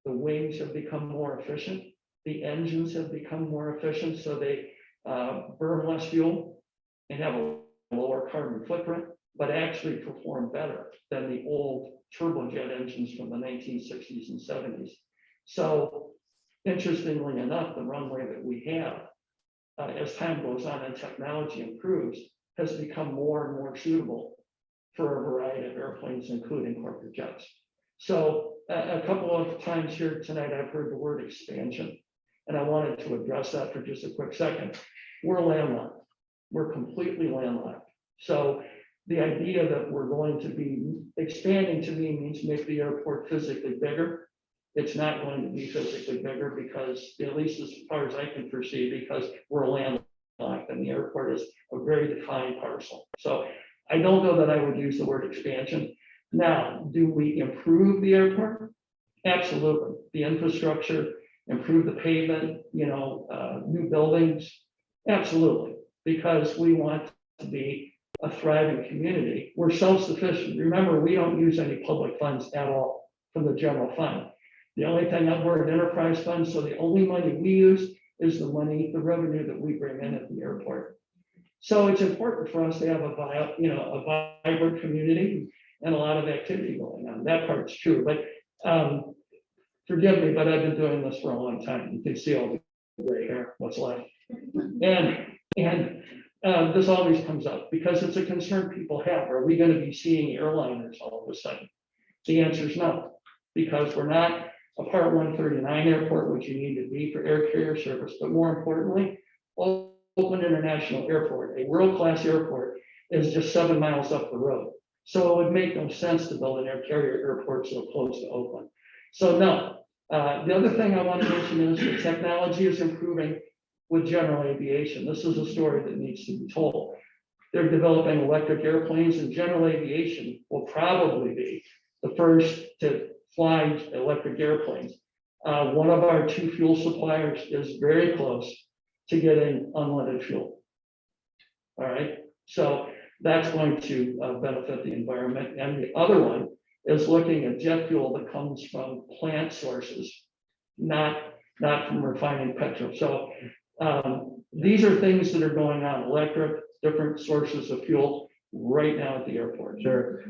The wings have become more efficient. The engines have become more efficient, so they burn less fuel and have a lower carbon footprint, but actually perform better than the old turbojet engines from the 1960s and 70s. So interestingly enough, the runway that we have, as time goes on and technology improves, has become more and more suitable for a variety of airplanes, including corporate jets. So a couple of times here tonight, I've heard the word expansion, and I wanted to address that for just a quick second. We're landlocked. We're completely landlocked. So the idea that we're going to be expanding to me means make the airport physically bigger. It's not going to be physically bigger because, at least as far as I can perceive, because we're landlocked and the airport is a very defined parcel. So I don't know that I would use the word expansion. Now, do we improve the airport? Absolutely. The infrastructure, improve the pavement, new buildings, absolutely. Because we want to be a thriving community. We're self-sufficient. Remember, we don't use any public funds at all from the general fund. The only thing we're an enterprise fund, so the only money we use is the revenue that we bring in at the airport. So it's important for us to have a vibrant community and a lot of activity going on. That part's true, but forgive me, but I've been doing this for a long time. You can see all the gray hair, what's left. And this always comes up because it's a concern people have. Are we going to be seeing airliners all of a sudden? The answer is no, because we're not a Part 139 airport, which you need to be for air carrier service, but more importantly, Oakland International Airport, a world-class airport, is just 7 miles up the road. So it would make no sense to build an air carrier airport so close to Oakland. So no. The other thing I want to mention is the technology is improving with general aviation. This is a story that needs to be told. They're developing electric airplanes, and general aviation will probably be the first to fly electric airplanes. One of our 2 fuel suppliers is very close to getting unleaded fuel. All right, so that's going to benefit the environment. And the other one is looking at jet fuel that comes from plant sources, not from refining petrol. So these are things that are going on, electric, different sources of fuel right now at the airport. Sure.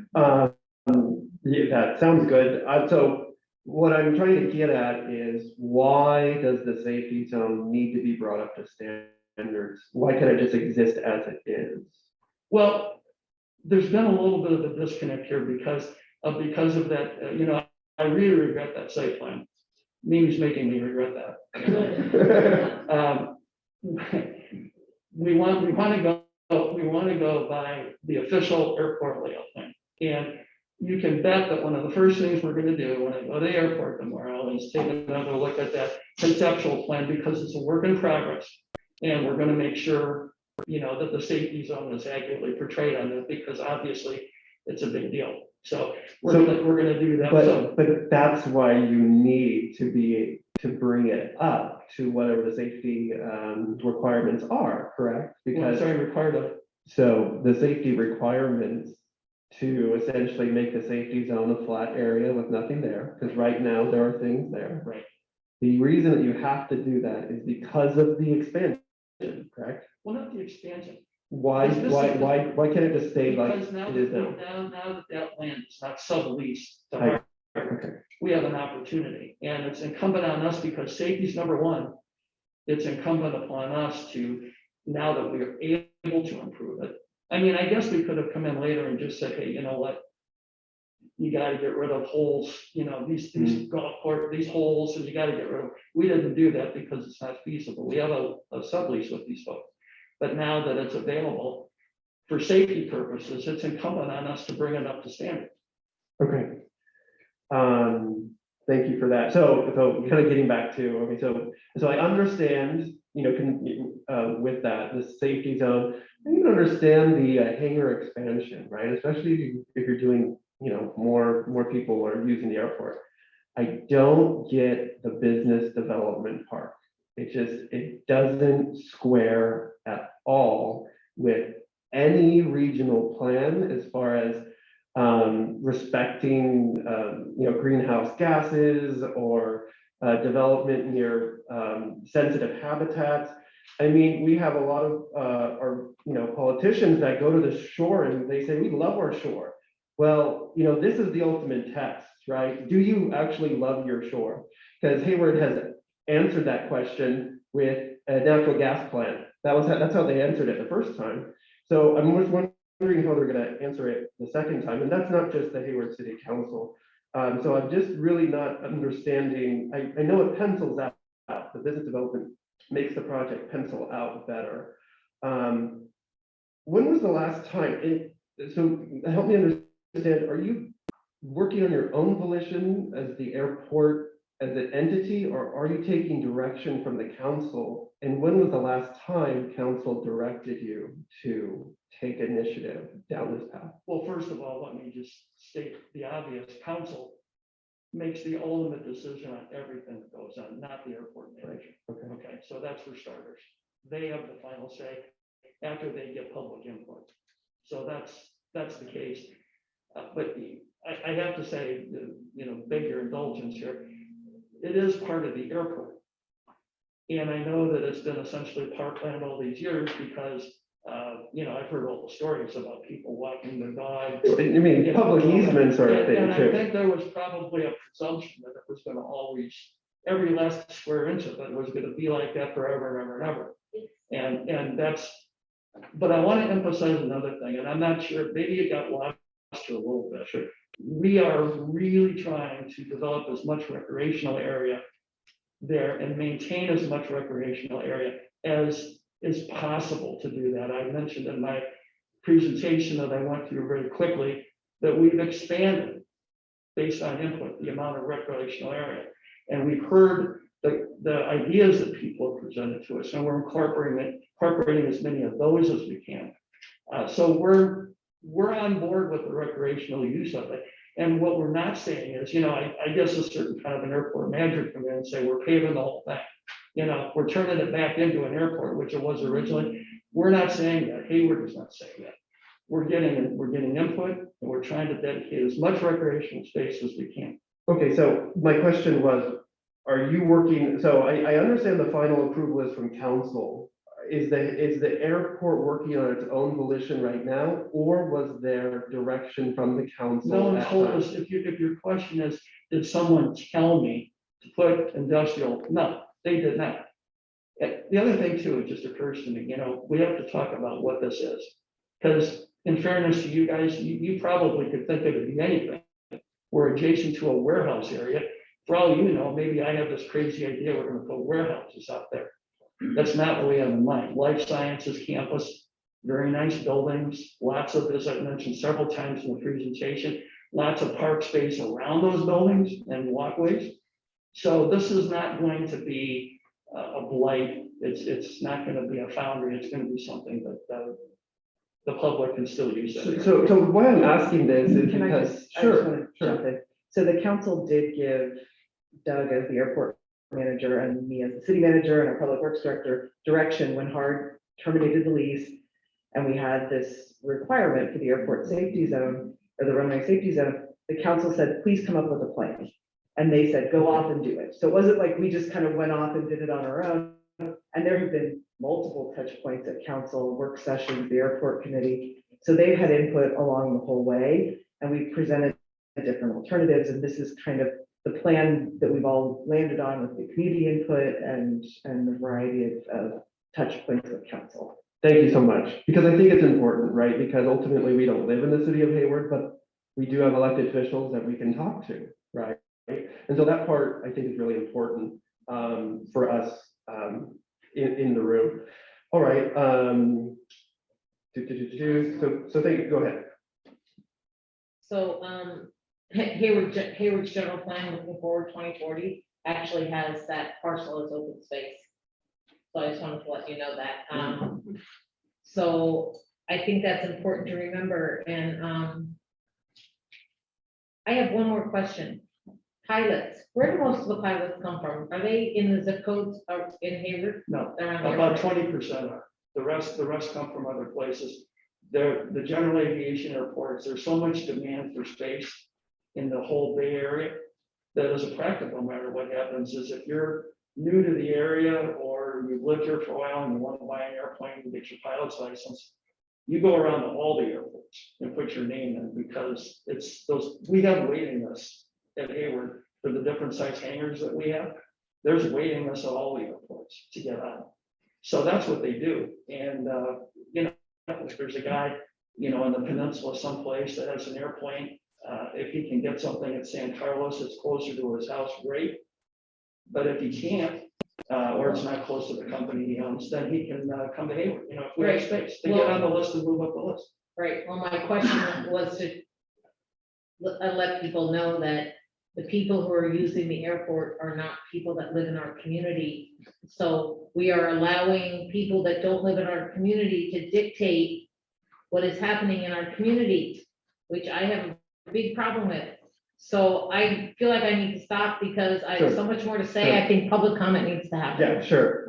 Yeah, that sounds good. So what I'm trying to get at is, why does the safety zone need to be brought up to standards? Why can't it just exist as it is? Well, there's been a little bit of a disconnect here because of that. I really regret that site plan. Mimi's making me regret that. We want to go by the official airport layout plan, and you can bet that one of the first things we're going to do when I go to the airport tomorrow is take another look at that conceptual plan, because it's a work in progress, and we're going to make sure that the safety zone is accurately portrayed on it, because obviously it's a big deal. So we're going to do that. But that's why you need to bring it up to whatever the safety requirements are, correct? Because required of. So the safety requirements to essentially make the safety zone a flat area with nothing there, because right now there are things there. Right. The reason that you have to do that is because of the expansion, correct? Well, not the expansion. Why can't it just stay like Because now it is now? that land is not subleased to Right. Harvard, Okay. we have an opportunity, and it's incumbent on us, because safety is number one. It's incumbent upon us to, now that we are able to improve it. I mean, I guess we could have come in later and just said, hey, you know what? You got to get rid of holes, these golf court, these holes, and you got to get rid of. We didn't do that because it's not feasible. We have a sublease with these folks. But now that it's available for safety purposes, it's incumbent on us to bring it up to standard. Okay. Thank you for that. So kind of getting back to, okay, so I understand, with that, the safety zone, I can understand the hangar expansion, right? Especially if you're doing, more people are using the airport. I don't get the business development part. It doesn't square at all with any regional plan as far as respecting, greenhouse gases or development near sensitive habitats. I mean, we have a lot of our, politicians that go to the shore and they say, we love our shore. Well, this is the ultimate test, right? Do you actually love your shore? Because Hayward has answered that question with a natural gas plant. That's how they answered it the first time. So I'm just wondering how they're gonna answer it the second time, and that's not just the Hayward City Council. So I'm just really not understanding. I know it pencils out, the business development makes the project pencil out better. When was the last time? So help me understand, are you working on your own volition as the airport, as an entity, or are you taking direction from the council? And when was the last time council directed you to take initiative down this path? Well, first of all, let me just state the obvious. Council makes the ultimate decision on everything that goes on, not the airport manager. Okay. Okay, so that's for starters. They have the final say after they get public input. So that's the case. But I have to say, beg your indulgence here. It is part of the airport. And I know that it's been essentially parkland all these years because, I've heard all the stories about people walking their dog. I mean, public easements are a thing And I too. think there was probably a presumption that it was gonna always, every last square inch of it was gonna be like that forever and ever and ever. And that's, but I want to emphasize another thing, and I'm not sure, maybe it got lost here a little bit. Sure. We are really trying to develop as much recreational area there and maintain as much recreational area as is possible to do that. I mentioned in my presentation that I went through very quickly that we've expanded based on input, the amount of recreational area. And we've heard the ideas that people have presented to us, and we're incorporating as many of those as we can. So we're on board with the recreational use of it. And what we're not saying is, I guess a certain kind of an airport manager come in and say, we're paving the whole thing. We're turning it back into an airport, which it was originally. We're not saying that. Hayward is not saying that. We're getting input, and we're trying to dedicate as much recreational space as we can. Okay, so my question was, are you working, so I understand the final approval is from council. Is the airport working on its own volition right now, or was there direction from the council? No one at told times? us, if your question is, did someone tell me to put industrial? No, they did not. The other thing too, it just occurs to me, we have to talk about what this is. Because in fairness to you guys, you probably could think of it as anything. We're adjacent to a warehouse area. For all you know, maybe I have this crazy idea, we're gonna put warehouses out there. That's not what we have in mind. Life sciences campus, very nice buildings, lots of, as I mentioned several times in the presentation, lots of park space around those buildings and walkways. So this is not going to be a blight. It's not going to be a foundry. It's going to be something that the public can still use. So why I'm asking this is Can I because, just, I just want sure, to jump in. So the council did give Doug as the airport manager and me as the city manager and our public works director direction when Hard terminated the lease. And we had this requirement for the airport safety zone or the runway safety zone. The council said, please come up with a plan. And they said, go off and do it. So it wasn't like we just kind of went off and did it on our own. And there have been multiple touch points at council work sessions, the airport committee. So they've had input along the whole way. And we presented different alternatives. And this is kind of the plan that we've all landed on with the community input and the variety of touch points with council. thank you so much, because I think it's important, right? Because ultimately we don't live in the city of Hayward, but we do have elected officials that we can talk to, right? And so that part I think is really important for us in the room. All right. So thank you. Go ahead. So, Hayward's general plan looking forward 2040 actually has that parcel as open space. So I just wanted to let you know that. So I think that's important to remember. And I have one more question. pilots, where do most of the pilots come from? Are they in the zip codes or in Hayward? No, Around the about airport? 20% are. The rest come from other places. The general aviation airports, there's so much demand for space in the whole Bay Area that as a practical matter, what happens is if you're new to the area or you've lived here for a while and you want to buy an airplane to get your pilot's license, you go around to all the airports and put your name in because it's those, we have waiting lists at Hayward for the different size hangars that we have. There's waiting lists at all the airports to get on. So that's what they do. And, you know, if there's a guy, you know, on the peninsula someplace that has an airplane, if he can get something at San Carlos, it's closer to his house, great. But if he can't, or it's not close to the company he owns, then he can come to Hayward, you know, if we have Right. space to get on the list and move up the list. Right, well, my question was to let people know that the people who are using the airport are not people that live in our community. So we are allowing people that don't live in our community to dictate what is happening in our community, which I have a big problem with. So I feel like I need to stop because I have so much more to say. I think public comment needs to happen. Yeah, sure.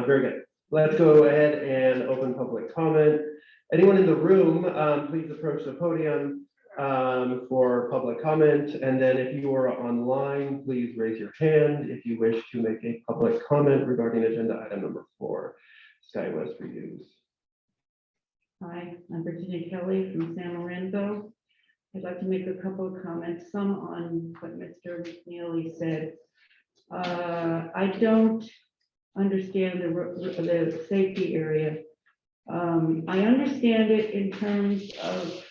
Very good. Let's go ahead and open public comment. Anyone in the room, please approach the podium for public comment. And then if you are online, please raise your hand if you wish to make a public comment regarding agenda item number 4, Skywest reviews. Hi, I'm Virginia Kelly from San Lorenzo. I'd like to make a couple of comments, some on what Mr. McNeely said. I don't understand the safety area. I understand it in terms of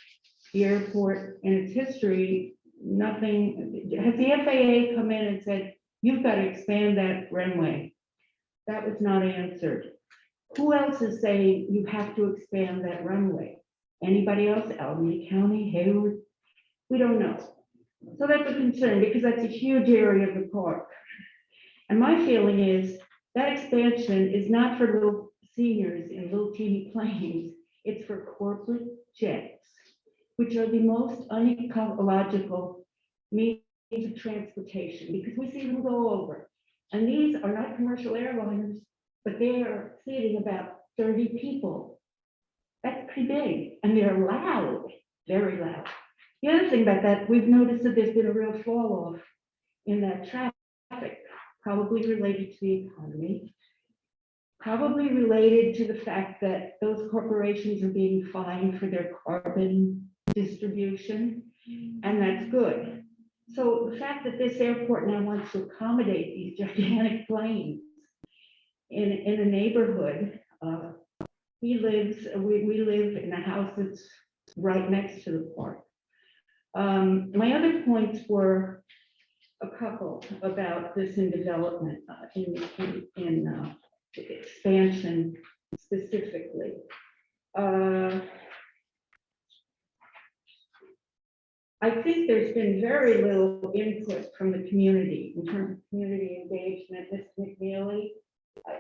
the airport and its history. Nothing, has the FAA come in and said, you've got to expand that runway? That was not answered. Who else is saying you have to expand that runway? Anybody else? Alameda County, Hayward? We don't know. So that's a concern because that's a huge area of the park. And my feeling is that expansion is not for little seniors in little teeny planes. It's for corporate jets, which are the most unecological means of transportation because we see them go over. And these are not commercial airliners, but they are seating about 30 people. That's pretty big, and they're loud, very loud. The other thing about that, we've noticed that there's been a real fall off in that traffic, probably related to the economy, probably related to the fact that those corporations are being fined for their carbon distribution, and that's good. So the fact that this airport now wants to accommodate these gigantic planes in a neighborhood, we live in a house that's right next to the park. My other points were a couple about this in development, in expansion specifically. I think there's been very little input from the community in terms of community engagement. Mr. McNeely,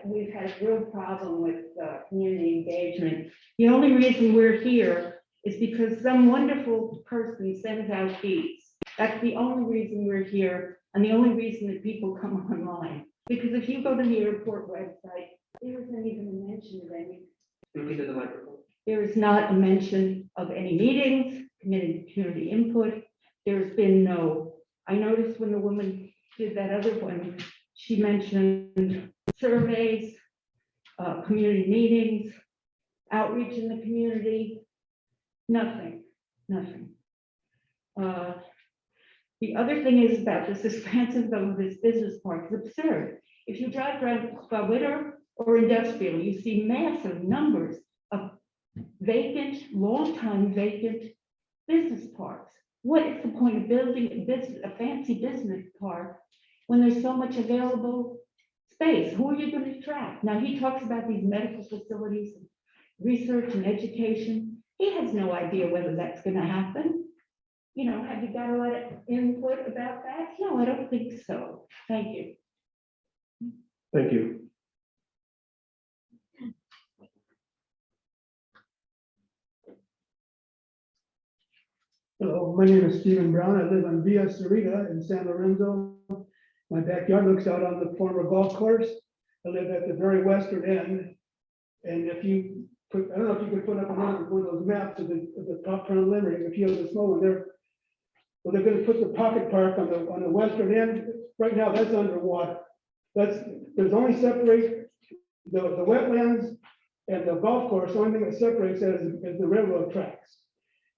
we've had a real problem with community engagement. The only reason we're here is because some wonderful person sends out feeds. That's the only reason we're here and the only reason that people come online. Because if you go to the airport website, there isn't even a mention of any. Speaking to the microphone. There is not a mention of any meetings, community input. There's been no, I noticed when the woman did that other one, she mentioned surveys, community meetings, outreach in the community, nothing. The other thing is about this expansive of this business park is absurd. If you drive around Skywest or industrial, you see massive numbers of vacant, long-time vacant business parks. What is the point of building a fancy business park when there's so much available space? Who are you going to attract? Now, he talks about these medical facilities, research and education. He has no idea whether that's going to happen. You know, have you got a lot of input about that? No, I don't think so. Thank you. Thank you. Hello, my name is Stephen Brown. I live on Via Sarita in San Lorenzo. My backyard looks out on the former golf course. I live at the very western end. And if you put, I don't know if you can put up one of those maps of the top preliminary, if you have the small one there. Well, they're gonna put the pocket park on the western end. Right now, that's underwater. There's only separate the wetlands and the golf course. The only thing that separates that is the railroad tracks.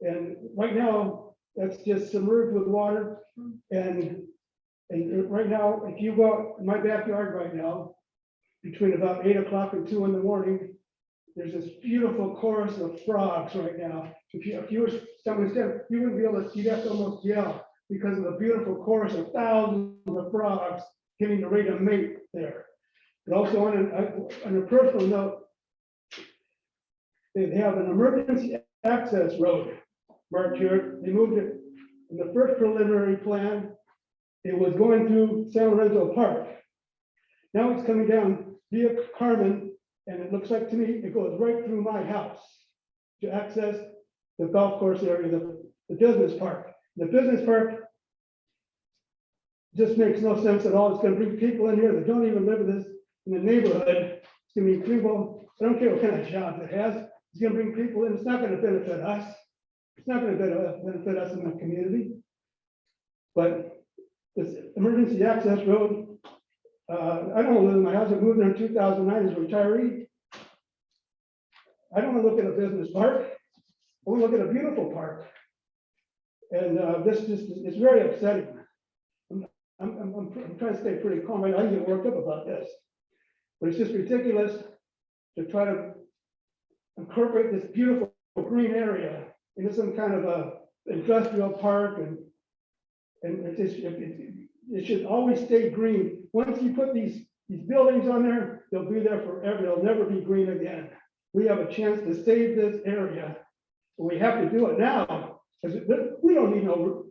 And right now, that's just submerged with water. And right now, if you go out in my backyard right now, between about 8 o'clock and 2 in the morning, there's this beautiful chorus of frogs right now. If you were someone said, you wouldn't be able to, you'd have to almost yell because of the beautiful chorus of thousands of frogs getting ready to mate there. But also on a personal note, they have an emergency access road marked here. They moved it in the first preliminary plan. It was going through San Lorenzo Park. Now it's coming down via Carmen, and it looks like to me, it goes right through my house to access the golf course area, the business park. The business park just makes no sense at all. It's gonna bring people in here that don't even live in the neighborhood. It's gonna be people, I don't care what kind of job it has. It's gonna bring people in. It's not gonna benefit us. It's not gonna benefit us in the community. But this emergency access road, I don't live in my house. I moved there in 2009 as a retiree. I don't want to look at a business park. I want to look at a beautiful park. And this just is very upsetting. I'm trying to stay pretty calm. I get worked up about this, but it's just ridiculous to try to incorporate this beautiful green area into some kind of a industrial park, and it should always stay green. Once you put these buildings on there, they'll be there forever. They'll never be green again. We have a chance to save this area. We have to do it now, because we don't need no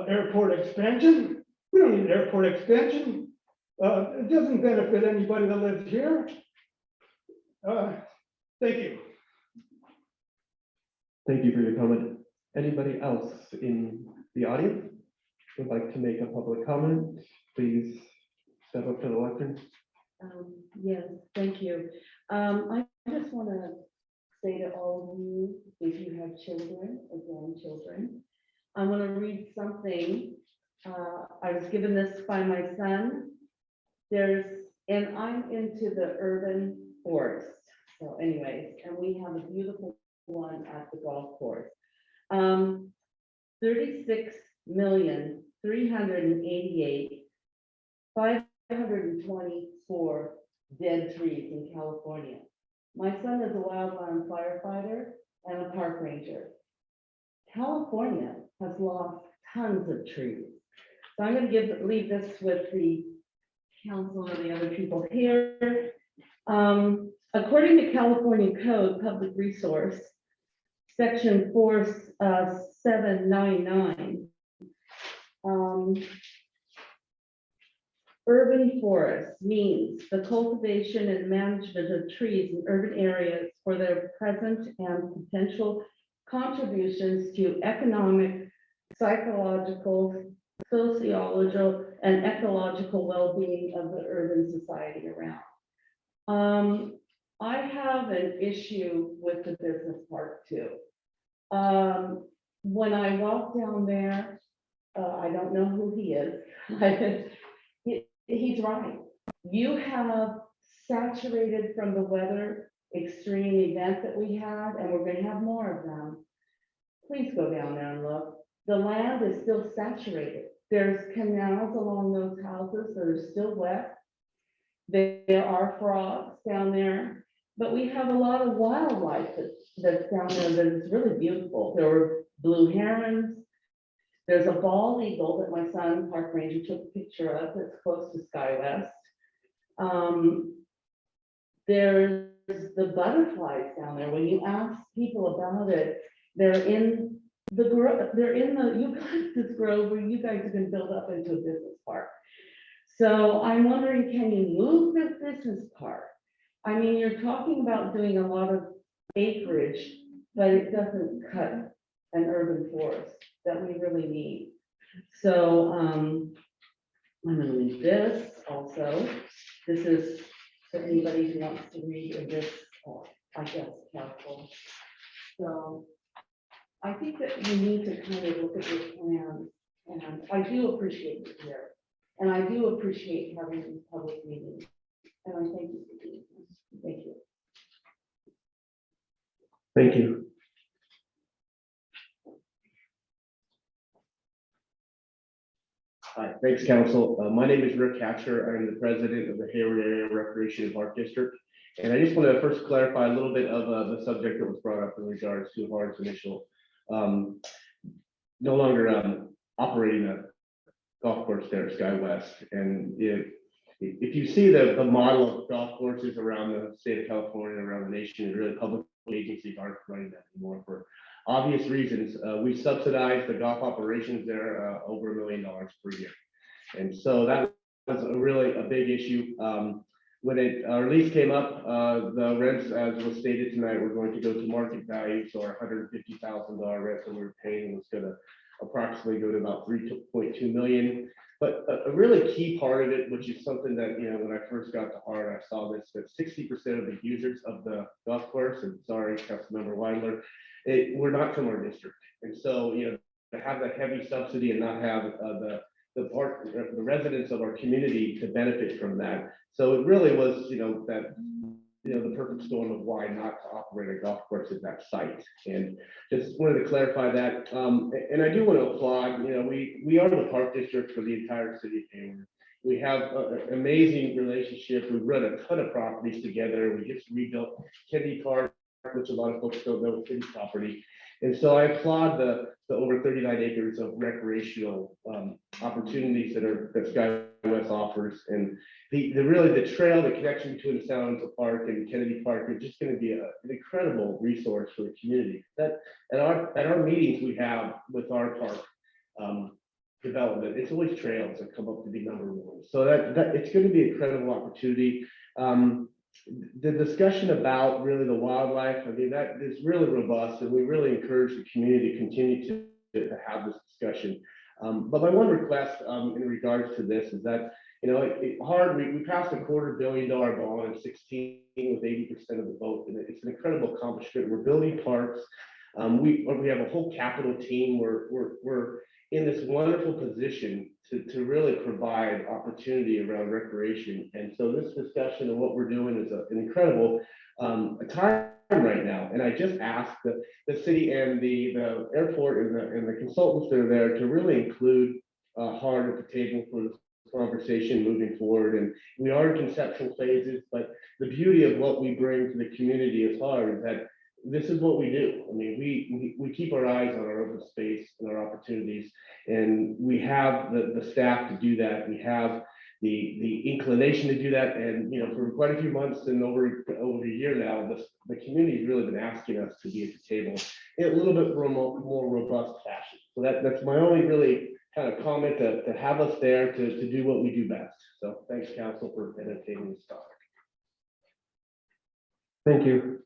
airport expansion. We don't need airport expansion. It doesn't benefit anybody that lives here. Thank you. Thank you for your comment. Anybody else in the audience would like to make a public comment? Please step up to the lectern. Yes, thank you. I just want to say to all of you, if you have children or grandchildren, I'm going to read something. I was given this by my son. And I'm into the urban forest. So anyways, and we have a beautiful one at the golf course. 36,388,524 dead trees in California. My son is a wildland firefighter and a park ranger. California has lost tons of trees. So I'm going to leave this with the council and the other people here. According to California Code, Public Resource, Section 4799, urban forest means the cultivation and management of trees in urban areas for their present and potential contributions to economic, psychological, sociological, and ecological well-being of the urban society around. I have an issue with the business park too. When I walk down there, I don't know who he is. He's right. You have saturated from the weather extreme event that we had, and we're going to have more of them. Please go down there and look. The land is still saturated. There's canals along those houses that are still wet. There are frogs down there, but we have a lot of wildlife that's down there that is really beautiful. There were blue herons. There's a bald eagle that my son, park ranger, took a picture of that's close to Skywest. There's the butterflies down there. When you ask people about it, they're in the eucalyptus grove where you guys have been built up into a business park. So I'm wondering, can you move this business park? I mean, you're talking about doing a lot of acreage, but it doesn't cut an urban forest that we really need. So, I'm gonna leave this also. This is for anybody who wants to read in this, I guess, council. So I think that you need to kind of look at your plan, and I do appreciate it here. And I do appreciate having these public meetings. And I thank you for doing this. Thank you. Thank you. Hi, thanks, council. My name is Rick Hatcher. I'm the president of the Hayward Area Recreation and Park District. And I just want to first clarify a little bit of the subject that was brought up in regards to Hart's initial no longer operating a golf course there at Skywest. And if you see the model of golf courses around the state of California, around the nation, really public agencies aren't running that anymore for obvious reasons. We subsidize the golf operations there over $1 million per year. And so that was really a big issue. When our lease came up, the rents, as was stated tonight, were going to go to market value. So our $150,000 rent that we were paying was going to approximately go to about 3.2 million. But a really key part of it, which is something that, you know, when I first got to Hart, I saw this, that 60% of the users of the golf course, and sorry, Councilmember Weidler, were not from our district. And so, you know, to have that heavy subsidy and not have the residents of our community to benefit from that. So it really was, you know, that, you know, the perfect storm of why not to operate a golf course at that site. And just wanted to clarify that. And I do want to applaud, you know, we are the park district for the entire city of Hayward. We have an amazing relationship. We've run a ton of properties together. We just rebuilt Kennedy Park, which a lot of folks don't know is city property. And so I applaud the over 39 acres of recreational opportunities that Skywest offers. And the trail, the connection between the Sounds Park and Kennedy Park is just going to be an incredible resource for the community. That at our meetings we have with our park development, it's always trails that come up to be number one. So that it's going to be an incredible opportunity. The discussion about really the wildlife, I mean, that is really robust, and we really encourage the community to continue to have this discussion. But my one request in regards to this is that, you know, we passed a $250 million bond in 16 with 80% of the vote, and it's an incredible accomplishment. We're building parks. We have a whole capital team. We're in this wonderful position to really provide opportunity around recreation. And so this discussion of what we're doing is an incredible time right now. And I just asked the city and the airport and the consultants that are there to really include Hart at the table for this conversation moving forward. And we are in conceptual phases, but the beauty of what we bring to the community as Hart is that this is what we do. I mean, we keep our eyes on our open space and our opportunities, and we have the staff to do that. We have the inclination to do that. And, you know, for quite a few months and over a year now, the community has really been asking us to be at the table in a little bit more robust fashion. So that's my only really kind of comment, to have us there to do what we do best. So thanks, council, for entertaining this topic. Thank you.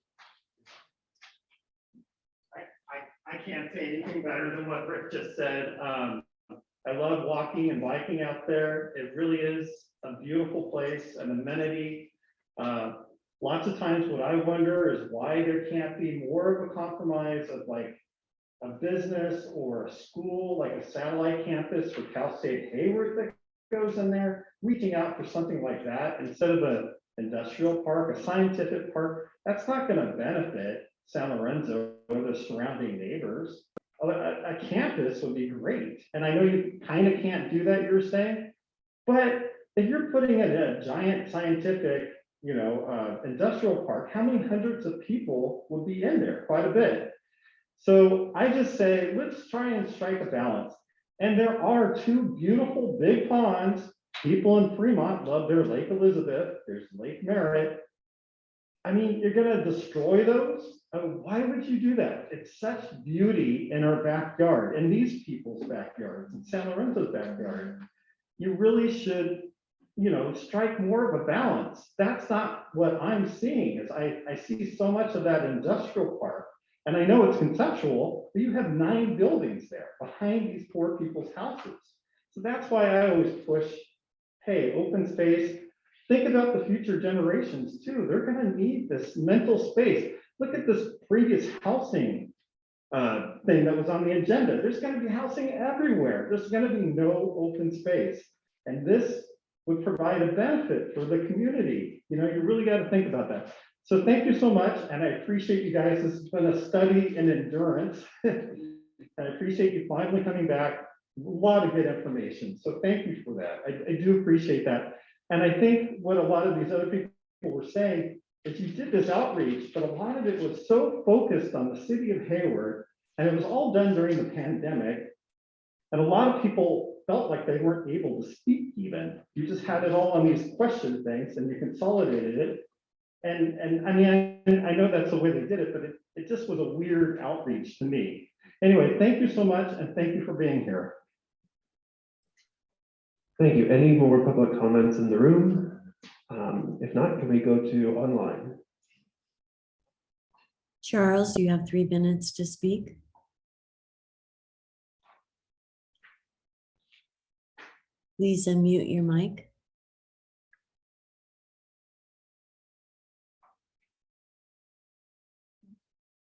I can't say anything better than what Rick just said. I love walking and biking out there. It really is a beautiful place, an amenity. Lots of times what I wonder is why there can't be more of a compromise of like a business or a school, like a satellite campus for Cal State Hayward that goes in there, reaching out for something like that instead of an industrial park, a scientific park. That's not going to benefit San Lorenzo or the surrounding neighbors. A campus would be great. And I know you kind of can't do that, you're saying, but if you're putting in a giant scientific, you know, industrial park, how many hundreds of people would be in there? Quite a bit. So I just say, let's try and strike a balance. And there are two beautiful big ponds. People in Fremont love their Lake Elizabeth. There's Lake Merritt. I mean, you're going to destroy those? Why would you do that? It's such beauty in our backyard, in these people's backyards, in San Lorenzo's backyard. You really should, you know, strike more of a balance. That's not what I'm seeing. Is I see so much of that industrial park And I know it's conceptual, but you have 9 buildings there behind these poor people's houses. So that's why I always push, hey, open space, think about the future generations too. They're gonna need this mental space. Look at this previous housing thing that was on the agenda. There's gonna be housing everywhere. There's gonna be no open space. And this would provide a benefit for the community. You know, you really gotta think about that. So thank you so much, and I appreciate you guys. This has been a study in endurance. I appreciate you finally coming back. A lot of good information. So thank you for that. I do appreciate that. And I think what a lot of these other people were saying is you did this outreach, but a lot of it was so focused on the city of Hayward, and it was all done during the pandemic. And a lot of people felt like they weren't able to speak even. You just had it all on these question things and you consolidated it. And I mean, I know that's the way they did it, but it just was a weird outreach to me. Anyway, thank you so much, and thank you for being here. Thank you. Any more public comments in the room? If not, can we go to online? Charles, you have 3 minutes to speak. Please unmute your mic.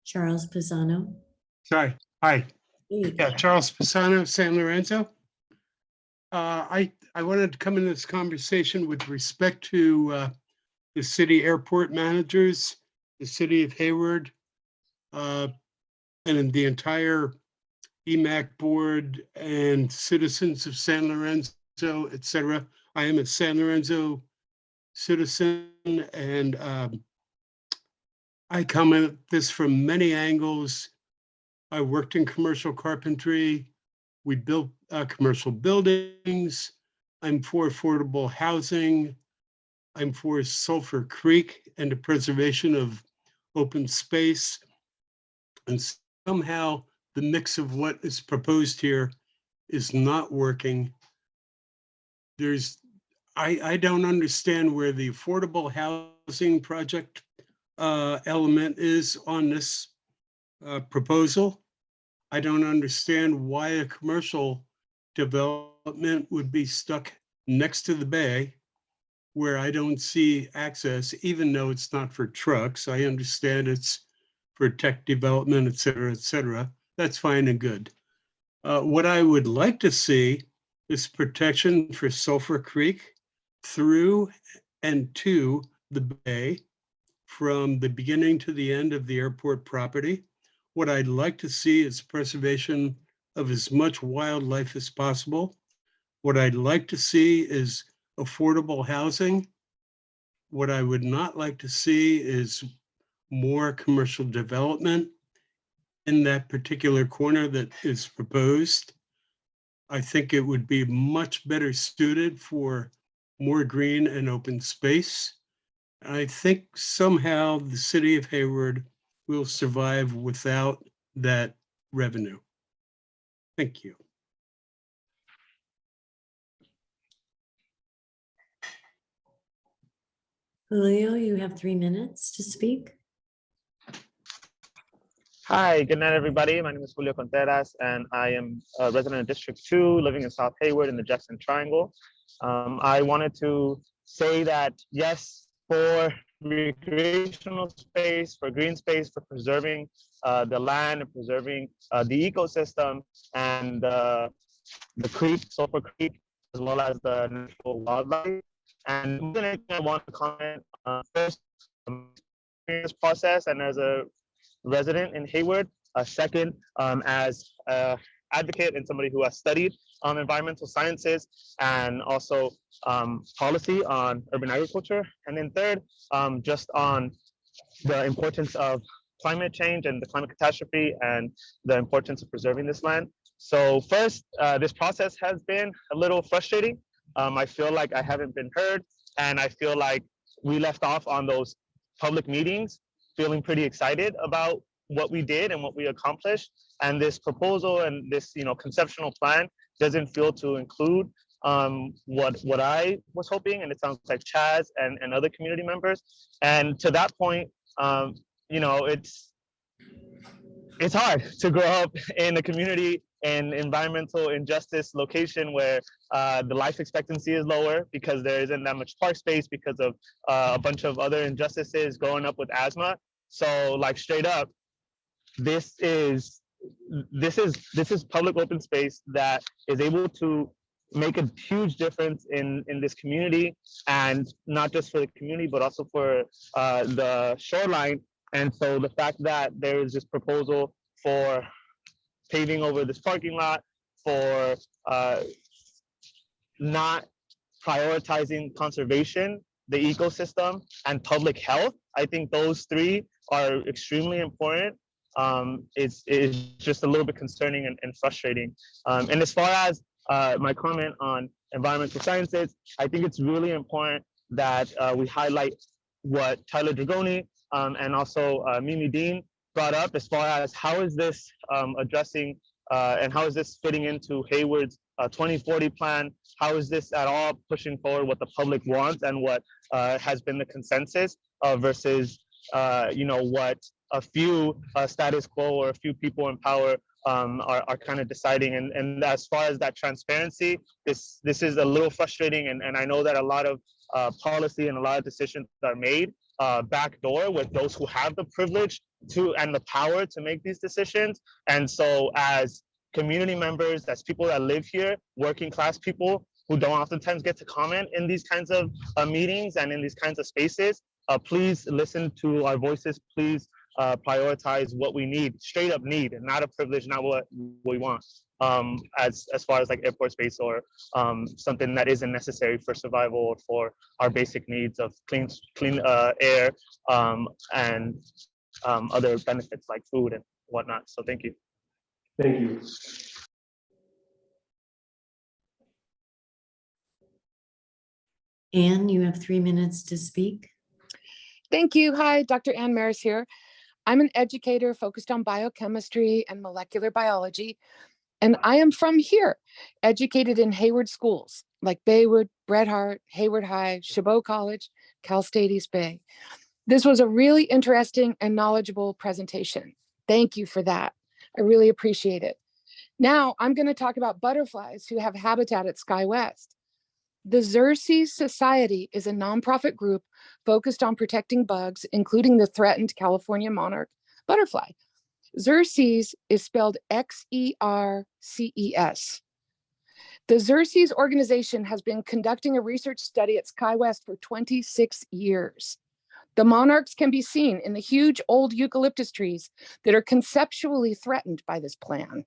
Charles Pisano. Sorry, hi, There you yeah, go. Charles Pisano, San Lorenzo. I wanted to come in this conversation with respect to the city airport managers, the city of Hayward, and the entire EMAC board and citizens of San Lorenzo, et cetera. I am a San Lorenzo citizen, and I come at this from many angles. I worked in commercial carpentry. We built commercial buildings. I'm for affordable housing. I'm for Sulphur Creek and the preservation of open space. And somehow the mix of what is proposed here is not working. I don't understand where the affordable housing project element is on this proposal. I don't understand why a commercial development would be stuck next to the bay where I don't see access, even though it's not for trucks. I understand it's for tech development, et cetera, et cetera. That's fine and good. What I would like to see is protection for Sulphur Creek through and to the bay from the beginning to the end of the airport property. What I'd like to see is preservation of as much wildlife as possible. What I'd like to see is affordable housing. What I would not like to see is more commercial development in that particular corner that is proposed. I think it would be much better suited for more green and open space. I think somehow the city of Hayward will survive without that revenue. Thank you. Julio, you have 3 minutes to speak. Hi, good night, everybody. My name is Julio Contreras, and I am a resident of District 2, living in South Hayward in the Jackson Triangle. I wanted to say that, yes, for recreational space, for green space, for preserving the land and preserving the ecosystem and the creek, Sulphur Creek, as well as the natural wildlife. And more than anything, I want to comment first in this process and as a resident in Hayward, second as an advocate and somebody who has studied environmental sciences and also policy on urban agriculture. And then third, just on the importance of climate change and the climate catastrophe and the importance of preserving this land. So first, this process has been a little frustrating. I feel like I haven't been heard, and I feel like we left off on those public meetings feeling pretty excited about what we did and what we accomplished. And this proposal and this, conceptual plan doesn't feel to include what I was hoping, and it sounds like Chaz and other community members. And to that point, it's hard to grow up in a community and environmental injustice location where the life expectancy is lower because there isn't that much park space because of a bunch of other injustices growing up with asthma. So like straight up, this is public open space that is able to make a huge difference in this community, and not just for the community but also for the shoreline. And so the fact that there is this proposal for paving over this parking lot, for not prioritizing conservation, the ecosystem, and public health, I think those three are extremely important. It's just a little bit concerning and frustrating. And as far as my comment on environmental sciences, I think it's really important that we highlight what Tyler Dragoni and also Mimi Dean brought up as far as how is this addressing and how is this fitting into Hayward's 2040 plan? How is this at all pushing forward what the public wants and what has been the consensus versus what a few status quo or a few people in power are kind of deciding. And as far as that transparency, this is a little frustrating. And I know that a lot of policy and a lot of decisions are made backdoor with those who have the privilege to and the power to make these decisions. And so as community members, as people that live here, working class people who don't oftentimes get to comment in these kinds of meetings and in these kinds of spaces, please listen to our voices. Please prioritize what we need, straight up need, and not a privilege, not what we want. As far as like airport space or something that isn't necessary for survival or for our basic needs of clean air and other benefits like food and whatnot. So thank you. Thank you. Anne, you have 3 minutes to speak. Thank you. Hi, Dr. Ann Maris here. I'm an educator focused on biochemistry and molecular biology, and I am from here, educated in Hayward schools like Baywood, Bret Harte, Hayward High, Chabot College, Cal State East Bay. This was a really interesting and knowledgeable presentation. Thank you for that. I really appreciate it. Now I'm going to talk about butterflies who have habitat at Skywest. The Xerces Society is a nonprofit group focused on protecting bugs, including the threatened California monarch butterfly. Xerces is spelled Xerces. The Xerces organization has been conducting a research study at Skywest for 26 years. The monarchs can be seen in the huge old eucalyptus trees that are conceptually threatened by this plan.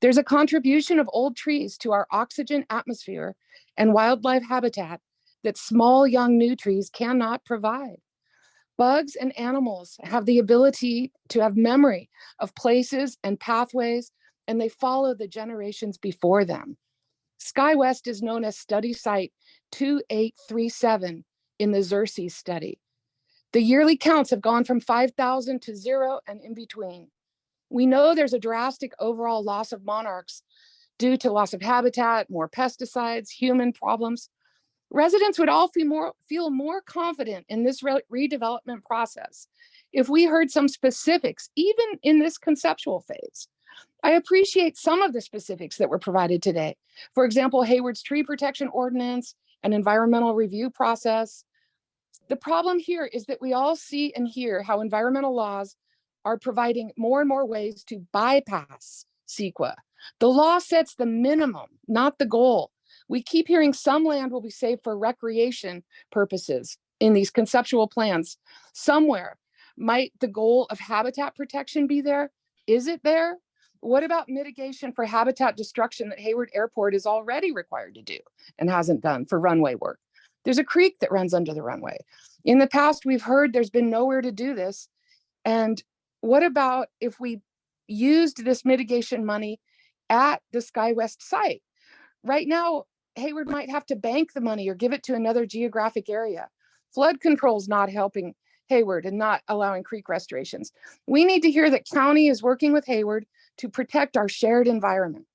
There's a contribution of old trees to our oxygen atmosphere and wildlife habitat that small young new trees cannot provide. Bugs and animals have the ability to have memory of places and pathways, and they follow the generations before them. Skywest is known as study site 2837 in the Xerces study. The yearly counts have gone from 5,000 to 0 and in between. We know there's a drastic overall loss of monarchs due to loss of habitat, more pesticides, human problems. Residents would all feel more confident in this redevelopment process if we heard some specifics, even in this conceptual phase. I appreciate some of the specifics that were provided today. For example, Hayward's tree protection ordinance and environmental review process. The problem here is that we all see and hear how environmental laws are providing more and more ways to bypass CEQA. The law sets the minimum, not the goal. We keep hearing some land will be saved for recreation purposes in these conceptual plans. Somewhere, might the goal of habitat protection be there? Is it there? What about mitigation for habitat destruction that Hayward Airport is already required to do and hasn't done for runway work? There's a creek that runs under the runway. In the past, we've heard there's been nowhere to do this. And what about if we used this mitigation money at the Skywest site? Right now, Hayward might have to bank the money or give it to another geographic area. Flood control is not helping Hayward and not allowing creek restorations. We need to hear that county is working with Hayward to protect our shared environment.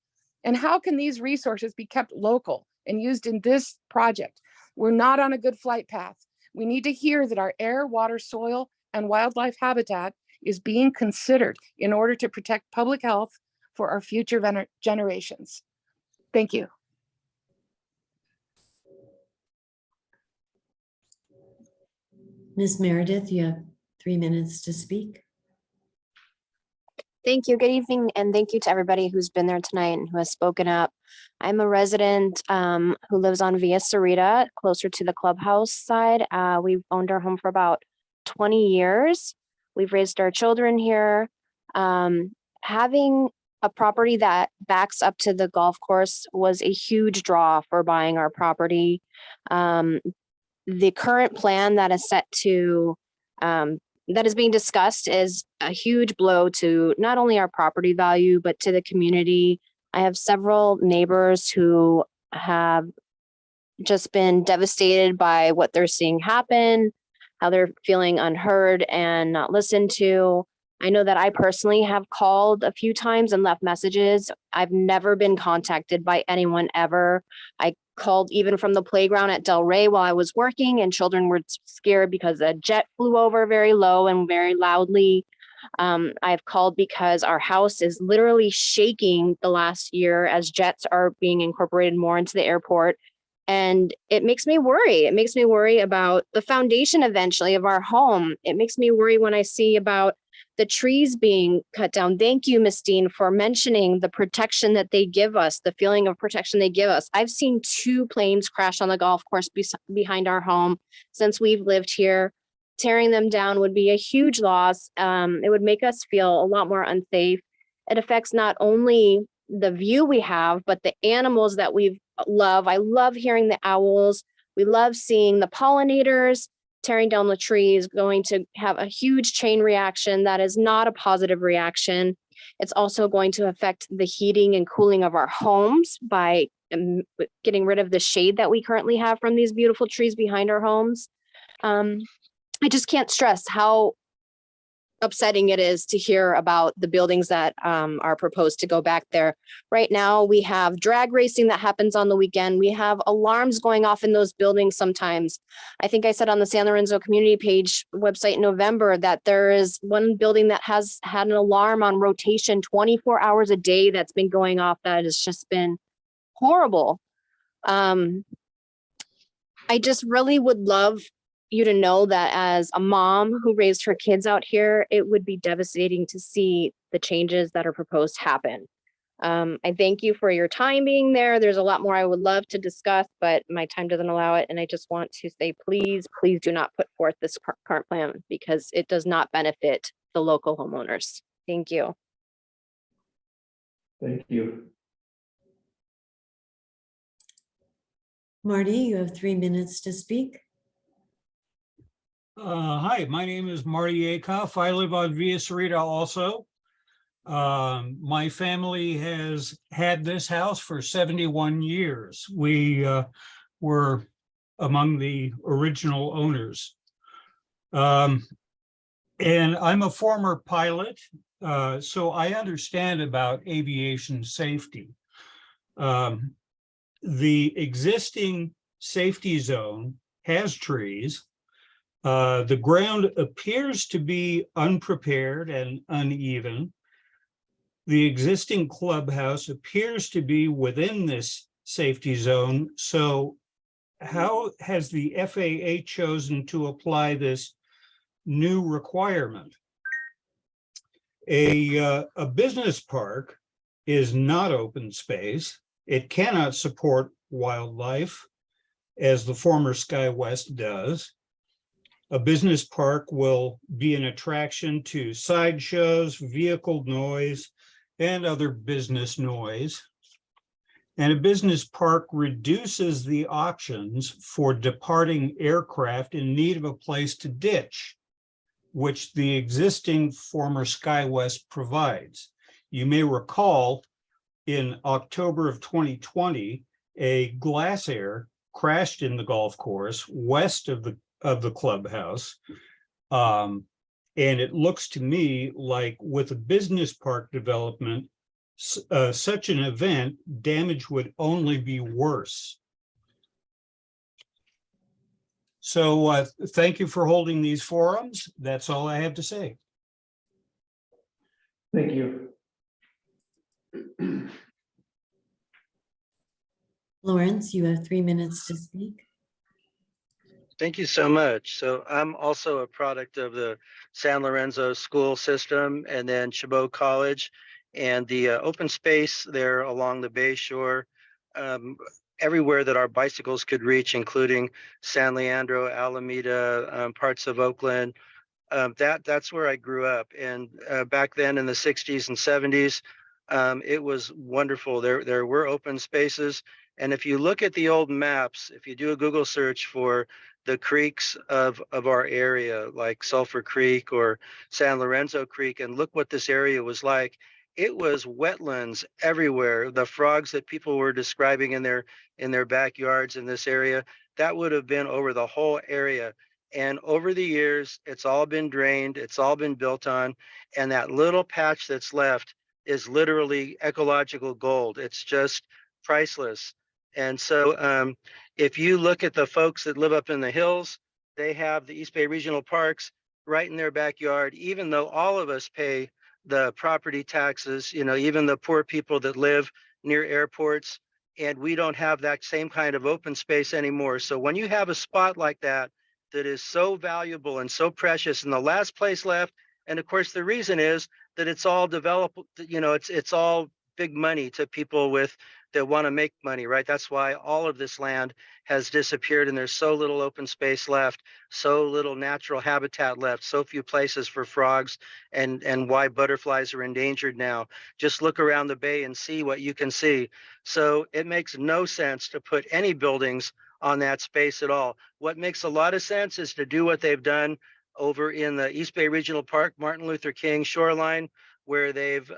And how can these resources be kept local and used in this project? We're not on a good flight path. We need to hear that our air, water, soil, and wildlife habitat is being considered in order to protect public health for our future generations. Thank you. Ms. Meredith, you have 3 minutes to speak. Thank you. Good evening, and thank you to everybody who's been there tonight and who has spoken up. I'm a resident who lives on Via Sarita, closer to the clubhouse side. We've owned our home for about 20 years. We've raised our children here. Having a property that backs up to the golf course was a huge draw for buying our property. The current plan that is set to that is being discussed is a huge blow to not only our property value, but to the community. I have several neighbors who have just been devastated by what they're seeing happen, how they're feeling unheard and not listened to. I know that I personally have called a few times and left messages. I've never been contacted by anyone ever. I called even from the playground at Del Rey while I was working, and children were scared because a jet flew over very low and very loudly. I've called because our house is literally shaking the last year as jets are being incorporated more into the airport. And it makes me worry. It makes me worry about the foundation eventually of our home. It makes me worry when I see about the trees being cut down. Thank you, Ms. Dean, for mentioning the protection that they give us, the feeling of protection they give us. I've seen 2 planes crash on the golf course behind our home since we've lived here. Tearing them down would be a huge loss. It would make us feel a lot more unsafe. It affects not only the view we have, but the animals that we love. I love hearing the owls. We love seeing the pollinators. Tearing down the trees going to have a huge chain reaction that is not a positive reaction. It's also going to affect the heating and cooling of our homes by getting rid of the shade that we currently have from these beautiful trees behind our homes. I just can't stress how upsetting it is to hear about the buildings that are proposed to go back there. Right now, we have drag racing that happens on the weekend. We have alarms going off in those buildings sometimes. I think I said on the San Lorenzo community page website in November that there is one building that has had an alarm on rotation 24 hours a day that's been going off. That has just been horrible. I just really would love you to know that as a mom who raised her kids out here, it would be devastating to see the changes that are proposed happen. I thank you for your time being there. There's a lot more I would love to discuss, but my time doesn't allow it. And I just want to say, please, please do not put forth this current plan because it does not benefit the local homeowners. Thank you. Thank you. Marty, you have 3 minutes to speak. Hi, my name is Marty Akoff. I live on Via Sarita also. My family has had this house for 71 years. We were among the original owners. And I'm a former pilot, so I understand about aviation safety. The existing safety zone has trees. The ground appears to be unprepared and uneven. The existing clubhouse appears to be within this safety zone. So how has the FAA chosen to apply this new requirement? A business park is not open space. It cannot support wildlife, as the former Skywest does. A business park will be an attraction to sideshows, vehicle noise, and other business noise. And a business park reduces the options for departing aircraft in need of a place to ditch, which the existing former Skywest provides. You may recall in October of 2020, a Glasair crashed in the golf course west of the clubhouse. And it looks to me like with a business park development, such an event, damage would only be worse. So thank you for holding these forums. That's all I have to say. Thank you. Lawrence, you have 3 minutes to speak. Thank you so much. So I'm also a product of the San Lorenzo school system and then Chabot College and the open space there along the Bay Shore, um, everywhere that our bicycles could reach, including San Leandro, Alameda, parts of Oakland. That's where I grew up. And back then in the 60s and 70s, it was wonderful. There were open spaces. And if you look at the old maps, if you do a Google search for the creeks of our area, like Sulphur Creek or San Lorenzo Creek, and look what this area was like, it was wetlands everywhere. The frogs that people were describing in their backyards in this area, that would have been over the whole area. And over the years, it's all been drained, it's all been built on, and that little patch that's left is literally ecological gold. It's just priceless. And so if you look at the folks that live up in the hills, they have the East Bay Regional Parks right in their backyard, even though all of us pay the property taxes, even the poor people that live near airports, and we don't have that same kind of open space anymore. So when you have a spot like that, that is so valuable and so precious and the last place left, and of course the reason is that it's all developed, it's all big money to people that want to make money, right? That's why all of this land has disappeared and there's so little open space left, so little natural habitat left, so few places for frogs, and why butterflies are endangered now. Just look around the bay and see what you can see. So it makes no sense to put any buildings on that space at all. What makes a lot of sense is to do what they've done over in the East Bay Regional Park, Martin Luther King shoreline, where they've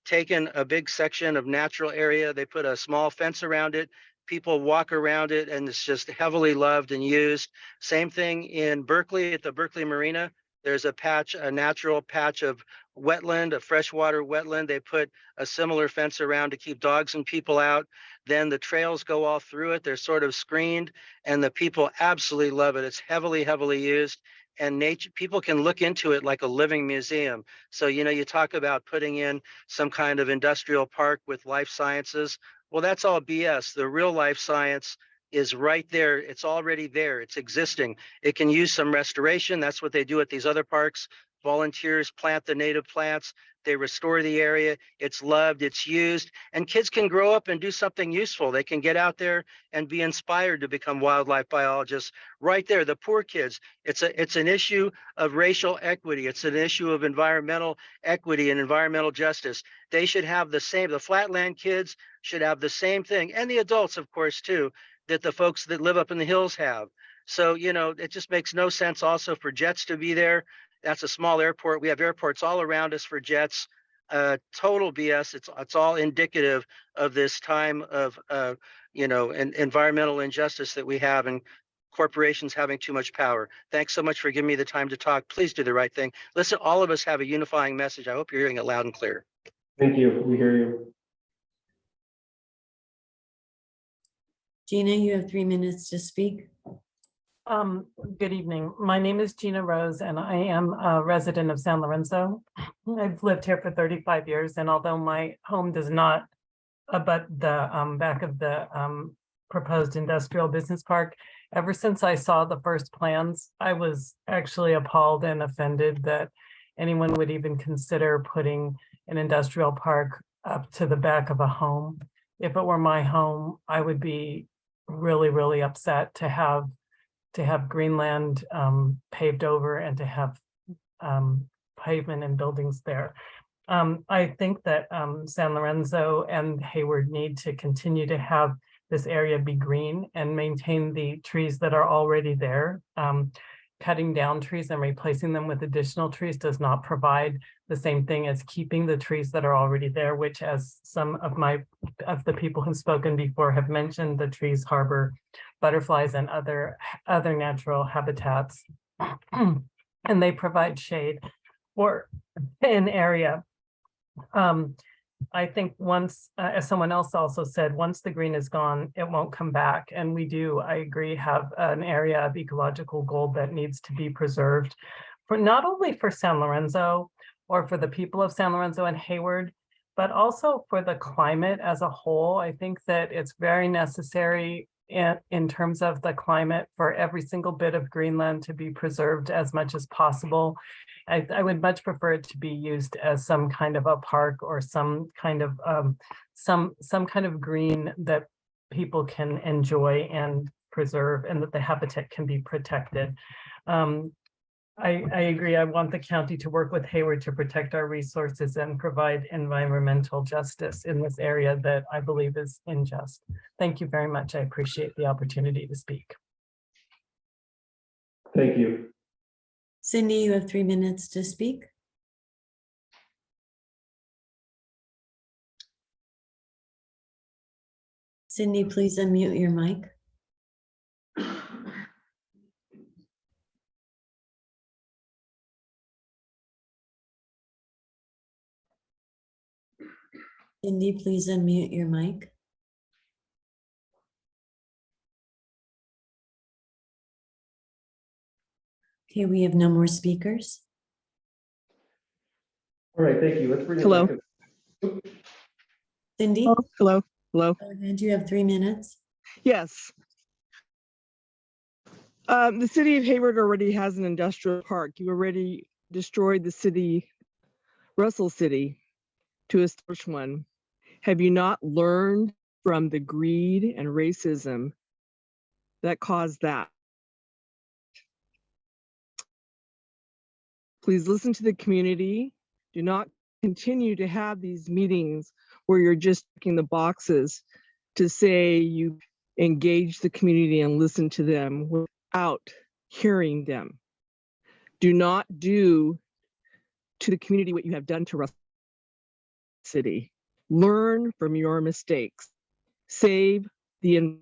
taken a big section of natural area. They put a small fence around it. People walk around it and it's just heavily loved and used. Same thing in Berkeley at the Berkeley Marina. There's a natural patch of wetland, a freshwater wetland. They put a similar fence around to keep dogs and people out. Then the trails go all through it. They're sort of screened and the people absolutely love it. It's heavily, heavily used. And people can look into it like a living museum. So, you talk about putting in some kind of industrial park with life sciences. Well, that's all BS. The real life science is right there. It's already there. It's existing. It can use some restoration. That's what they do at these other parks. Volunteers plant the native plants. They restore the area. It's loved, it's used, and kids can grow up and do something useful. They can get out there and be inspired to become wildlife biologists right there. The poor kids, it's an issue of racial equity. It's an issue of environmental equity and environmental justice. They should have the same, the flatland kids should have the same thing, and the adults, of course, too, that the folks that live up in the hills have. So, it just makes no sense also for jets to be there. That's a small airport. We have airports all around us for jets. Total BS. It's all indicative of this time of environmental injustice that we have and corporations having too much power. Thanks so much for giving me the time to talk. Please do the right thing. Listen, all of us have a unifying message. I hope you're hearing it loud and clear. Thank you. We hear you. Gina, you have 3 minutes to speak. Good evening. My name is Gina Rose and I am a resident of San Lorenzo. I've lived here for 35 years, and although my home does not abut the back of the proposed industrial business park, ever since I saw the first plans, I was actually appalled and offended that anyone would even consider putting an industrial park up to the back of a home. If it were my home, I would be really, really upset to have Greenland paved over and to have pavement and buildings there. I think that San Lorenzo and Hayward need to continue to have this area be green and maintain the trees that are already there. Cutting down trees and replacing them with additional trees does not provide the same thing as keeping the trees that are already there, which, as some of the people who've spoken before have mentioned, the trees harbor butterflies and other natural habitats, and they provide shade for an area. I think once, as someone else also said, once the green is gone, it won't come back. And we do, I agree, have an area of ecological gold that needs to be preserved, for not only for San Lorenzo, or for the people of San Lorenzo and Hayward, but also for the climate as a whole. I think that it's very necessary in terms of the climate for every single bit of Greenland to be preserved as much as possible. I would much prefer it to be used as some kind of a park or some kind of green that people can enjoy and preserve, and that the habitat can be protected. I agree. I want the county to work with Hayward to protect our resources and provide environmental justice in this area that I believe is unjust. Thank you very much. I appreciate the opportunity to speak. Thank you. Cindy, you have 3 minutes to speak. Cindy, please unmute your mic. Cindy, please unmute your mic. Okay, we have no more speakers. All right, thank you. Let's bring it Hello. back to- Cindy, Oh, hello. Hello. go ahead, you have 3 minutes. Yes. The city of Hayward already has an industrial park. You already destroyed the city, Russell City, to establish one. Have you not learned from the greed and racism that caused that? Please listen to the community. Do not continue to have these meetings where you're just checking the boxes to say you engage the community and listen to them without hearing them. Do not do to the community what you have done to Russell City. Learn from your mistakes. Save the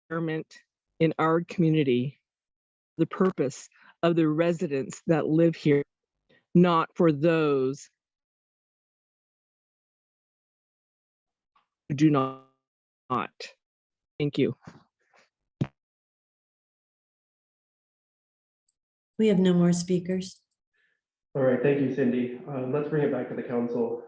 environment in our community, the purpose of the residents that live here, not for those who do not. Thank you. We have no more speakers. All right, thank you, Cindy. Let's bring it back to the council.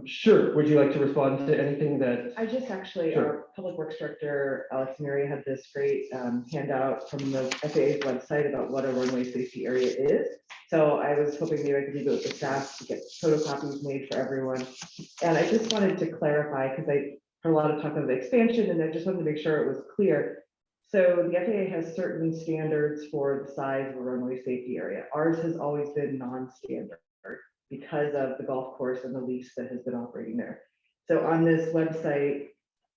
Sure. Would you like to respond to anything that? I just actually, Sure. our Public Works Director, Alex Mary, had this great handout from the FAA's website about what a runway safety area is. So I was hoping maybe I could leave it with the staff to get photocopies made for everyone. And I just wanted to clarify, because I heard a lot of talk of the expansion, and I just wanted to make sure it was clear. So the FAA has certain standards for the size of a runway safety area. Ours has always been non-standard because of the golf course and the lease that has been operating there. So on this website,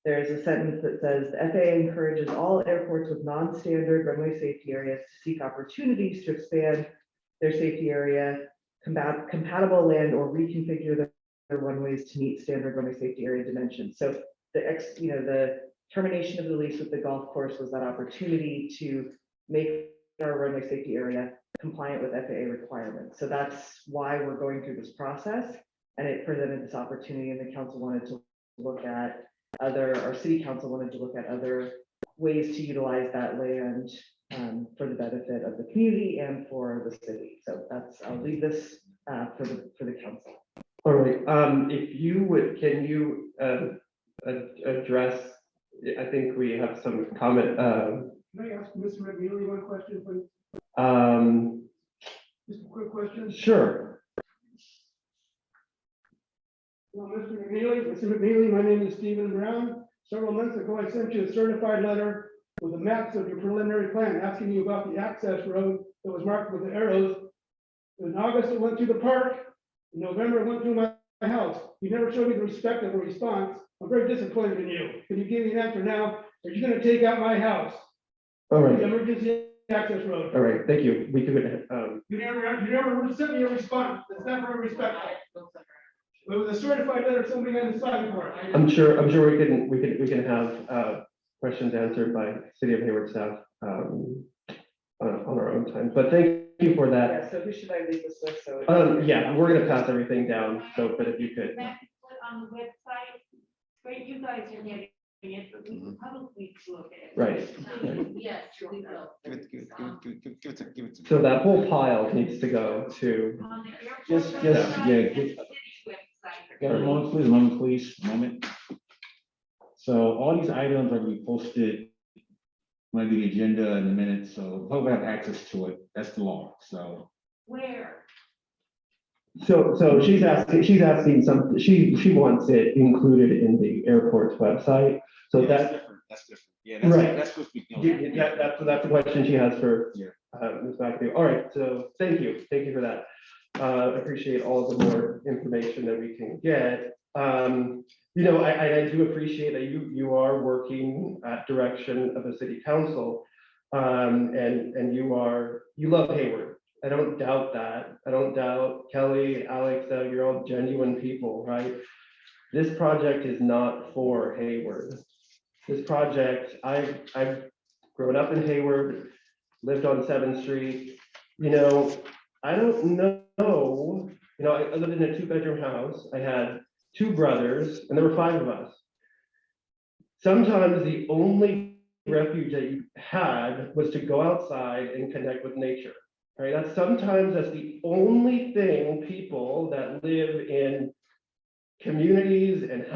there's a sentence that says the FAA encourages all airports with non-standard runway safety areas to seek opportunities to expand their safety area, compatible land, or reconfigure their runways to meet standard runway safety area dimensions. So the termination of the lease with the golf course was that opportunity to make our runway safety area compliant with FAA requirements. So that's why we're going through this process. And it presented this opportunity, and the council wanted to look at our city council wanted to look at other ways to utilize that land for the benefit of the community and for the city. So I'll leave this for the council. All right, if you would, can you address, I think we have some comment. Can I ask Mr. McNeely one question, please? Just a quick question. Sure. Well, Mr. McNeely, my name is Stephen Brown. Several months ago, I sent you a certified letter with the maps of your preliminary plan, asking you about the access road that was marked with the arrows. In August, it went through the park. In November, it went through my house. You never showed me the respect of a response. I'm very disappointed in you. Can you give me an answer now? Are you going to take out my house? All right. The emergency access road. All right, thank you. We could, You never sent me a response. That's not very respectful. It was a certified letter, somebody on the side for it. I'm sure we can have questions answered by City of Hayward staff on our own time. But thank you for that. Yeah, so who should I leave this with? So Yeah, we're gonna pass everything down. So, but if you could. That is put on the website, where you guys are getting it, but we could probably look at it. Right. Yes, we will. So that whole pile needs to go to, On the airport Just, website yeah, and the get- city website. Got a moment, please, moment. So all these items are to be posted, might be the agenda in the minutes, so hope we have access to it. That's the law, so. Where? so she's asking something, she wants it included in the airport's website. So Yeah, that, That's different. Yeah, Right. That's supposed to be. that's the question she has for Yeah. Ms. McAdoo. All right, so thank you for that. Appreciate all the more information that we can get. I do appreciate that you are working at direction of the city council. And you love Hayward. I don't doubt that. I don't doubt Kelly, Alex, you're all genuine people, right? This project is not for Hayward. This project, I've grown up in Hayward, lived on 7th Street. I don't know, I lived in a 2-bedroom house. I had 2 brothers and there were 5 of us. Sometimes the only refuge that you had was to go outside and connect with nature, right? That's the only thing people that live in communities and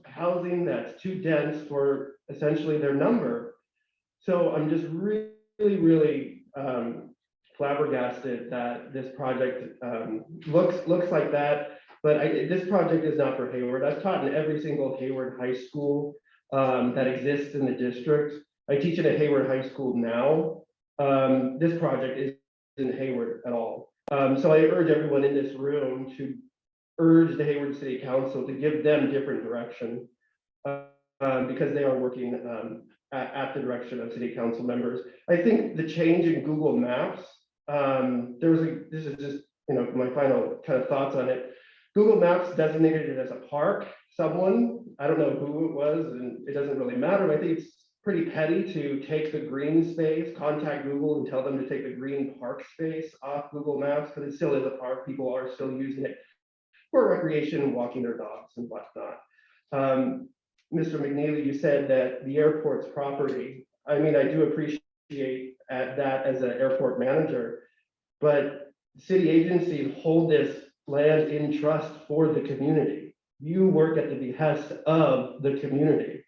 housing that's too dense for essentially their number. So I'm just really flabbergasted that this project looks like that. But this project is not for Hayward. I've taught in every single Hayward high school that exists in the district. I teach at a Hayward high school now. This project isn't Hayward at all. So I urge everyone in this room to urge the Hayward City Council to give them different direction because they are working at the direction of city council members. I think the change in Google Maps, this is just, my final kind of thoughts on it. Google Maps designated it as a park. Someone, I don't know who it was, and it doesn't really matter. I think it's pretty petty to take the green space, contact Google and tell them to take the green park space off Google Maps, because it still is a park. People are still using it for recreation and walking their dogs and whatnot. Mr. McNeely, you said that the airport's property. I mean, I do appreciate that as an airport manager, but city agencies hold this land in trust for the community. You work at the behest of the community.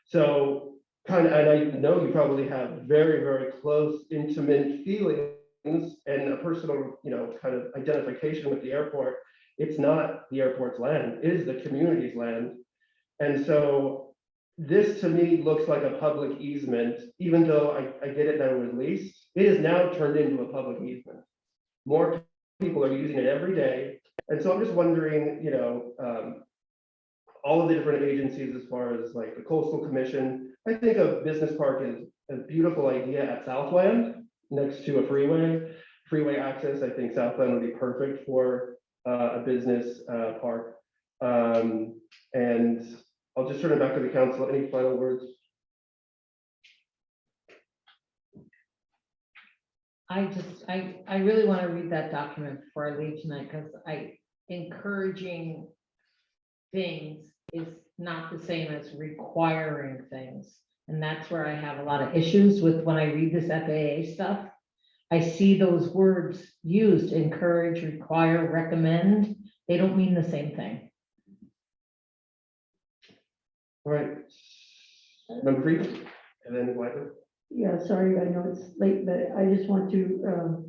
So and I know you probably have very close, intimate feelings and a personal, kind of identification with the airport. It's not the airport's land, it is the community's land. And so this to me looks like a public easement, even though I get it that it was leased, it is now turned into a public easement. More people are using it every day. And so I'm just wondering, all of the different agencies as far as like the Coastal Commission, I think a business park is a beautiful idea at Southland next to a freeway access. I think Southland would be perfect for a business park. And I'll just turn it back to the council. Any final words? I really want to read that document before I leave tonight, because encouraging things is not the same as requiring things. And that's where I have a lot of issues with when I read this FAA stuff. I see those words used, encourage, require, recommend. They don't mean the same thing. All right. Member Fried, and then Wyder. Yeah, sorry, I know it's late, but I just want to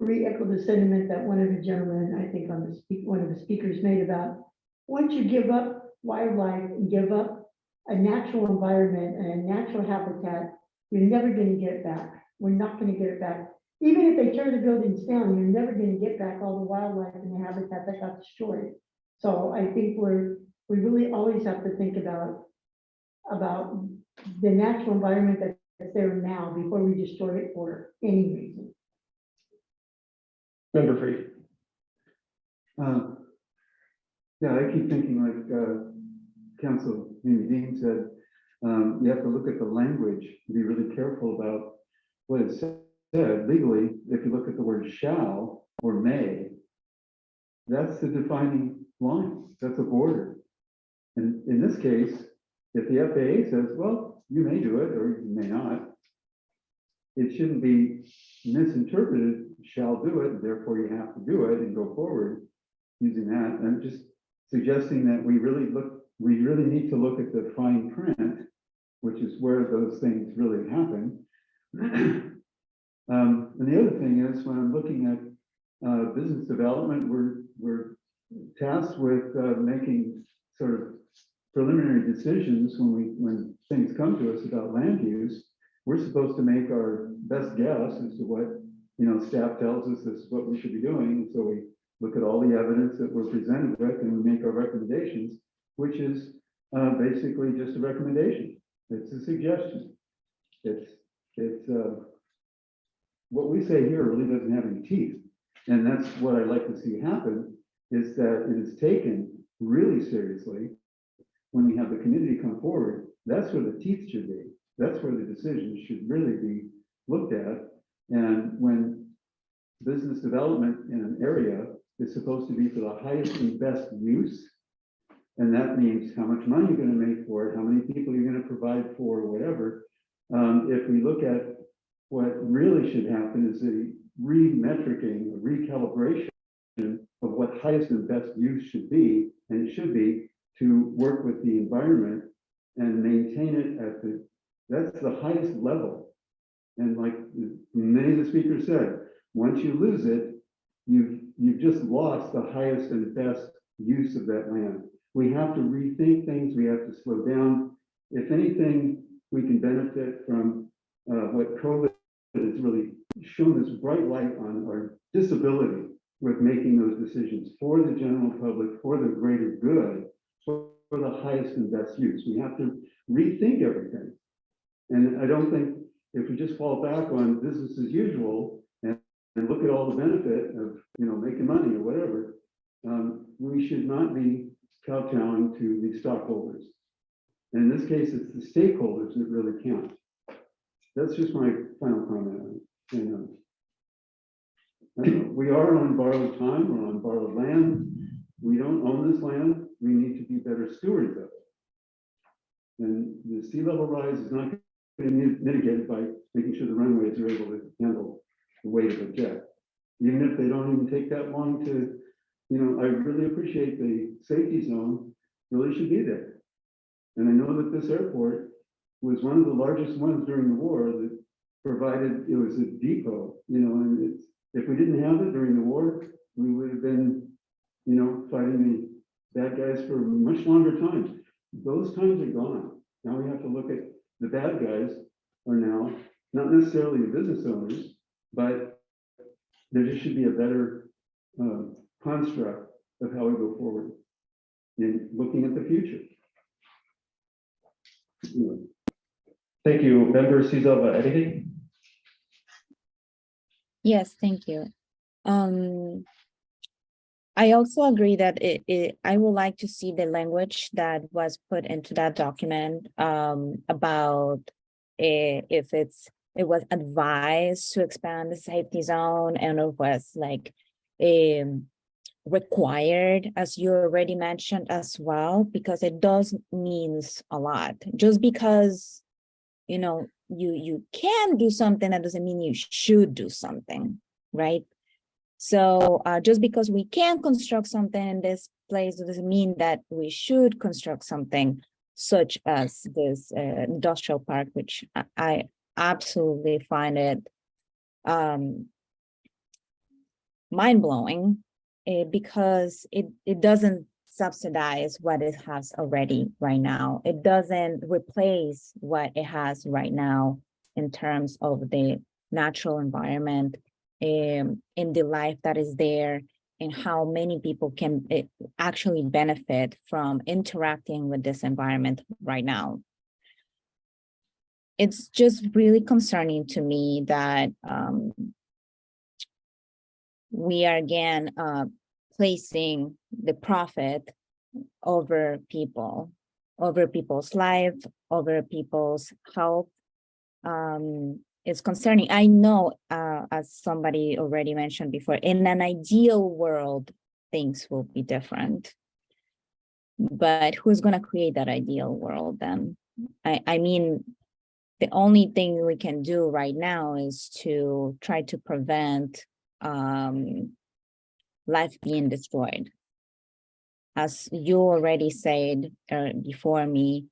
re-echo the sentiment that one of the gentlemen, I think one of the speakers made about, once you give up wildlife and give up a natural environment and a natural habitat, you're never going to get it back. We're not going to get it back. Even if they tear the buildings down, you're never going to get back all the wildlife and the habitat that got destroyed. So I think we really always have to think about the natural environment that's there now before we destroy it for any reason. Member Fried. Yeah, I keep thinking like Council Dean said, you have to look at the language, be really careful about what it said legally. If you look at the word shall or may, that's the defining line, that's a border. And in this case, if the FAA says, well, you may do it or you may not, it shouldn't be misinterpreted, shall do it, therefore you have to do it and go forward using that. I'm just suggesting that we really need to look at the fine print, which is where those things really happen. And the other thing is, when I'm looking at business development, we're tasked with making sort of preliminary decisions when things come to us about land use. We're supposed to make our best guess as to what, staff tells us this is what we should be doing. And so we look at all the evidence that we're presented with and we make our recommendations, which is basically just a recommendation. It's a suggestion. It's what we say here really doesn't have any teeth. And that's what I'd like to see happen, is that it is taken really seriously when we have the community come forward. That's where the teeth should be. That's where the decisions should really be looked at. And when business development in an area is supposed to be for the highest and best use, and that means how much money you're going to make for it, how many people you're going to provide for, whatever. If we look at what really should happen is a remetricing, a recalibration of what highest and best use should be, and it should be to work with the environment and maintain it at that's the highest level. And like many of the speakers said, once you lose it, you've just lost the highest and best use of that land. We have to rethink things. We have to slow down. If anything, we can benefit from what COVID has really shown this bright light on our disability with making those decisions for the general public, for the greater good, for the highest and best use. We have to rethink everything. And I don't think if we just fall back on business as usual and look at all the benefit of making money or whatever, we should not be kowtowing to the stockholders. And in this case, it's the stakeholders that really count. That's just my final comment on it. And, we are on borrowed time, we're on borrowed land. We don't own this land. We need to be better stewards of it. And the sea level rise is not going to be mitigated by making sure the runways are able to handle the weight of a jet. Even if they don't even take that long to, I really appreciate the safety zone really should be there. And I know that this airport was one of the largest ones during the war that provided, it was a depot, and if we didn't have it during the war, we would have been, fighting the bad guys for a much longer time. Those times are gone. Now we have to look at the bad guys are now not necessarily the business owners, but there just should be a better construct of how we go forward in looking at the future. Thank you. Member Cizova, anything? Yes, thank you. I also agree that I would like to see the language that was put into that document about if it was advised to expand the safety zone and it was like required, as you already mentioned as well, because it does means a lot. Just because you can do something, that doesn't mean you should do something, right? So just because we can construct something in this place doesn't mean that we should construct something such as this industrial park, which I absolutely find it mind-blowing because it doesn't subsidize what it has already right now. It doesn't replace what it has right now in terms of the natural environment, in the life that is there, and how many people can actually benefit from interacting with this environment right now. It's just really concerning to me that we are again placing the profit over people, over people's life, over people's health. It's concerning. I know, as somebody already mentioned before, in an ideal world, things will be different. But who's gonna create that ideal world then? I mean, the only thing we can do right now is to try to prevent life being destroyed. As you already said before me,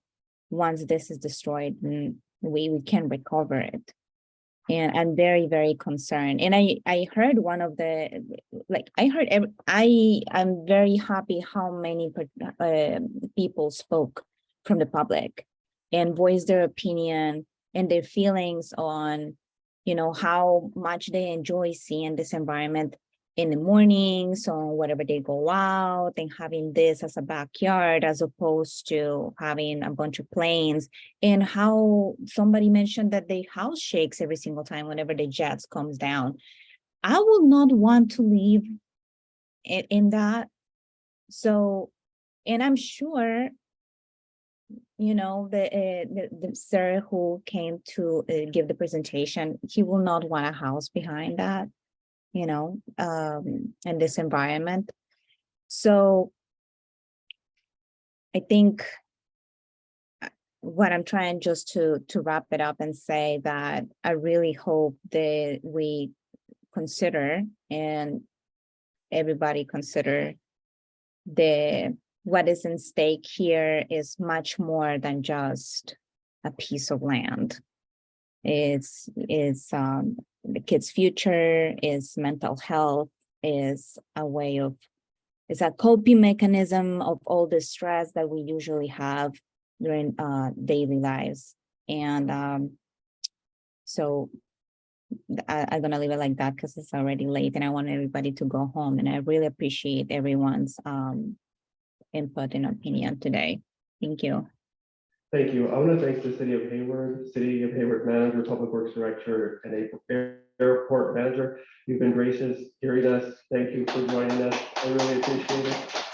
once this is destroyed, we can recover it. And I'm very, very concerned. And I heard one of the, like, I'm very happy how many people spoke from the public and voiced their opinion and their feelings on, how much they enjoy seeing this environment in the mornings or whatever they go out, and having this as a backyard as opposed to having a bunch of planes, and how somebody mentioned that the house shakes every single time whenever the jets comes down. I will not want to live in that. So, and I'm sure, the sir who came to give the presentation, he will not want a house behind that, in this environment. So I think what I'm trying just to wrap it up and say that I really hope that we consider, and everybody consider, what is in stake here is much more than just a piece of land. It's the kids' future, is mental health, is it's a coping mechanism of all the stress that we usually have during daily lives. And so I'm gonna leave it like that because it's already late and I want everybody to go home. And I really appreciate everyone's input and opinion today. Thank you. Thank you. I want to thank the City of Hayward Manager, Public Works Director, and Airport Manager. You've been gracious hearing us. Thank you for joining us. I really appreciate it.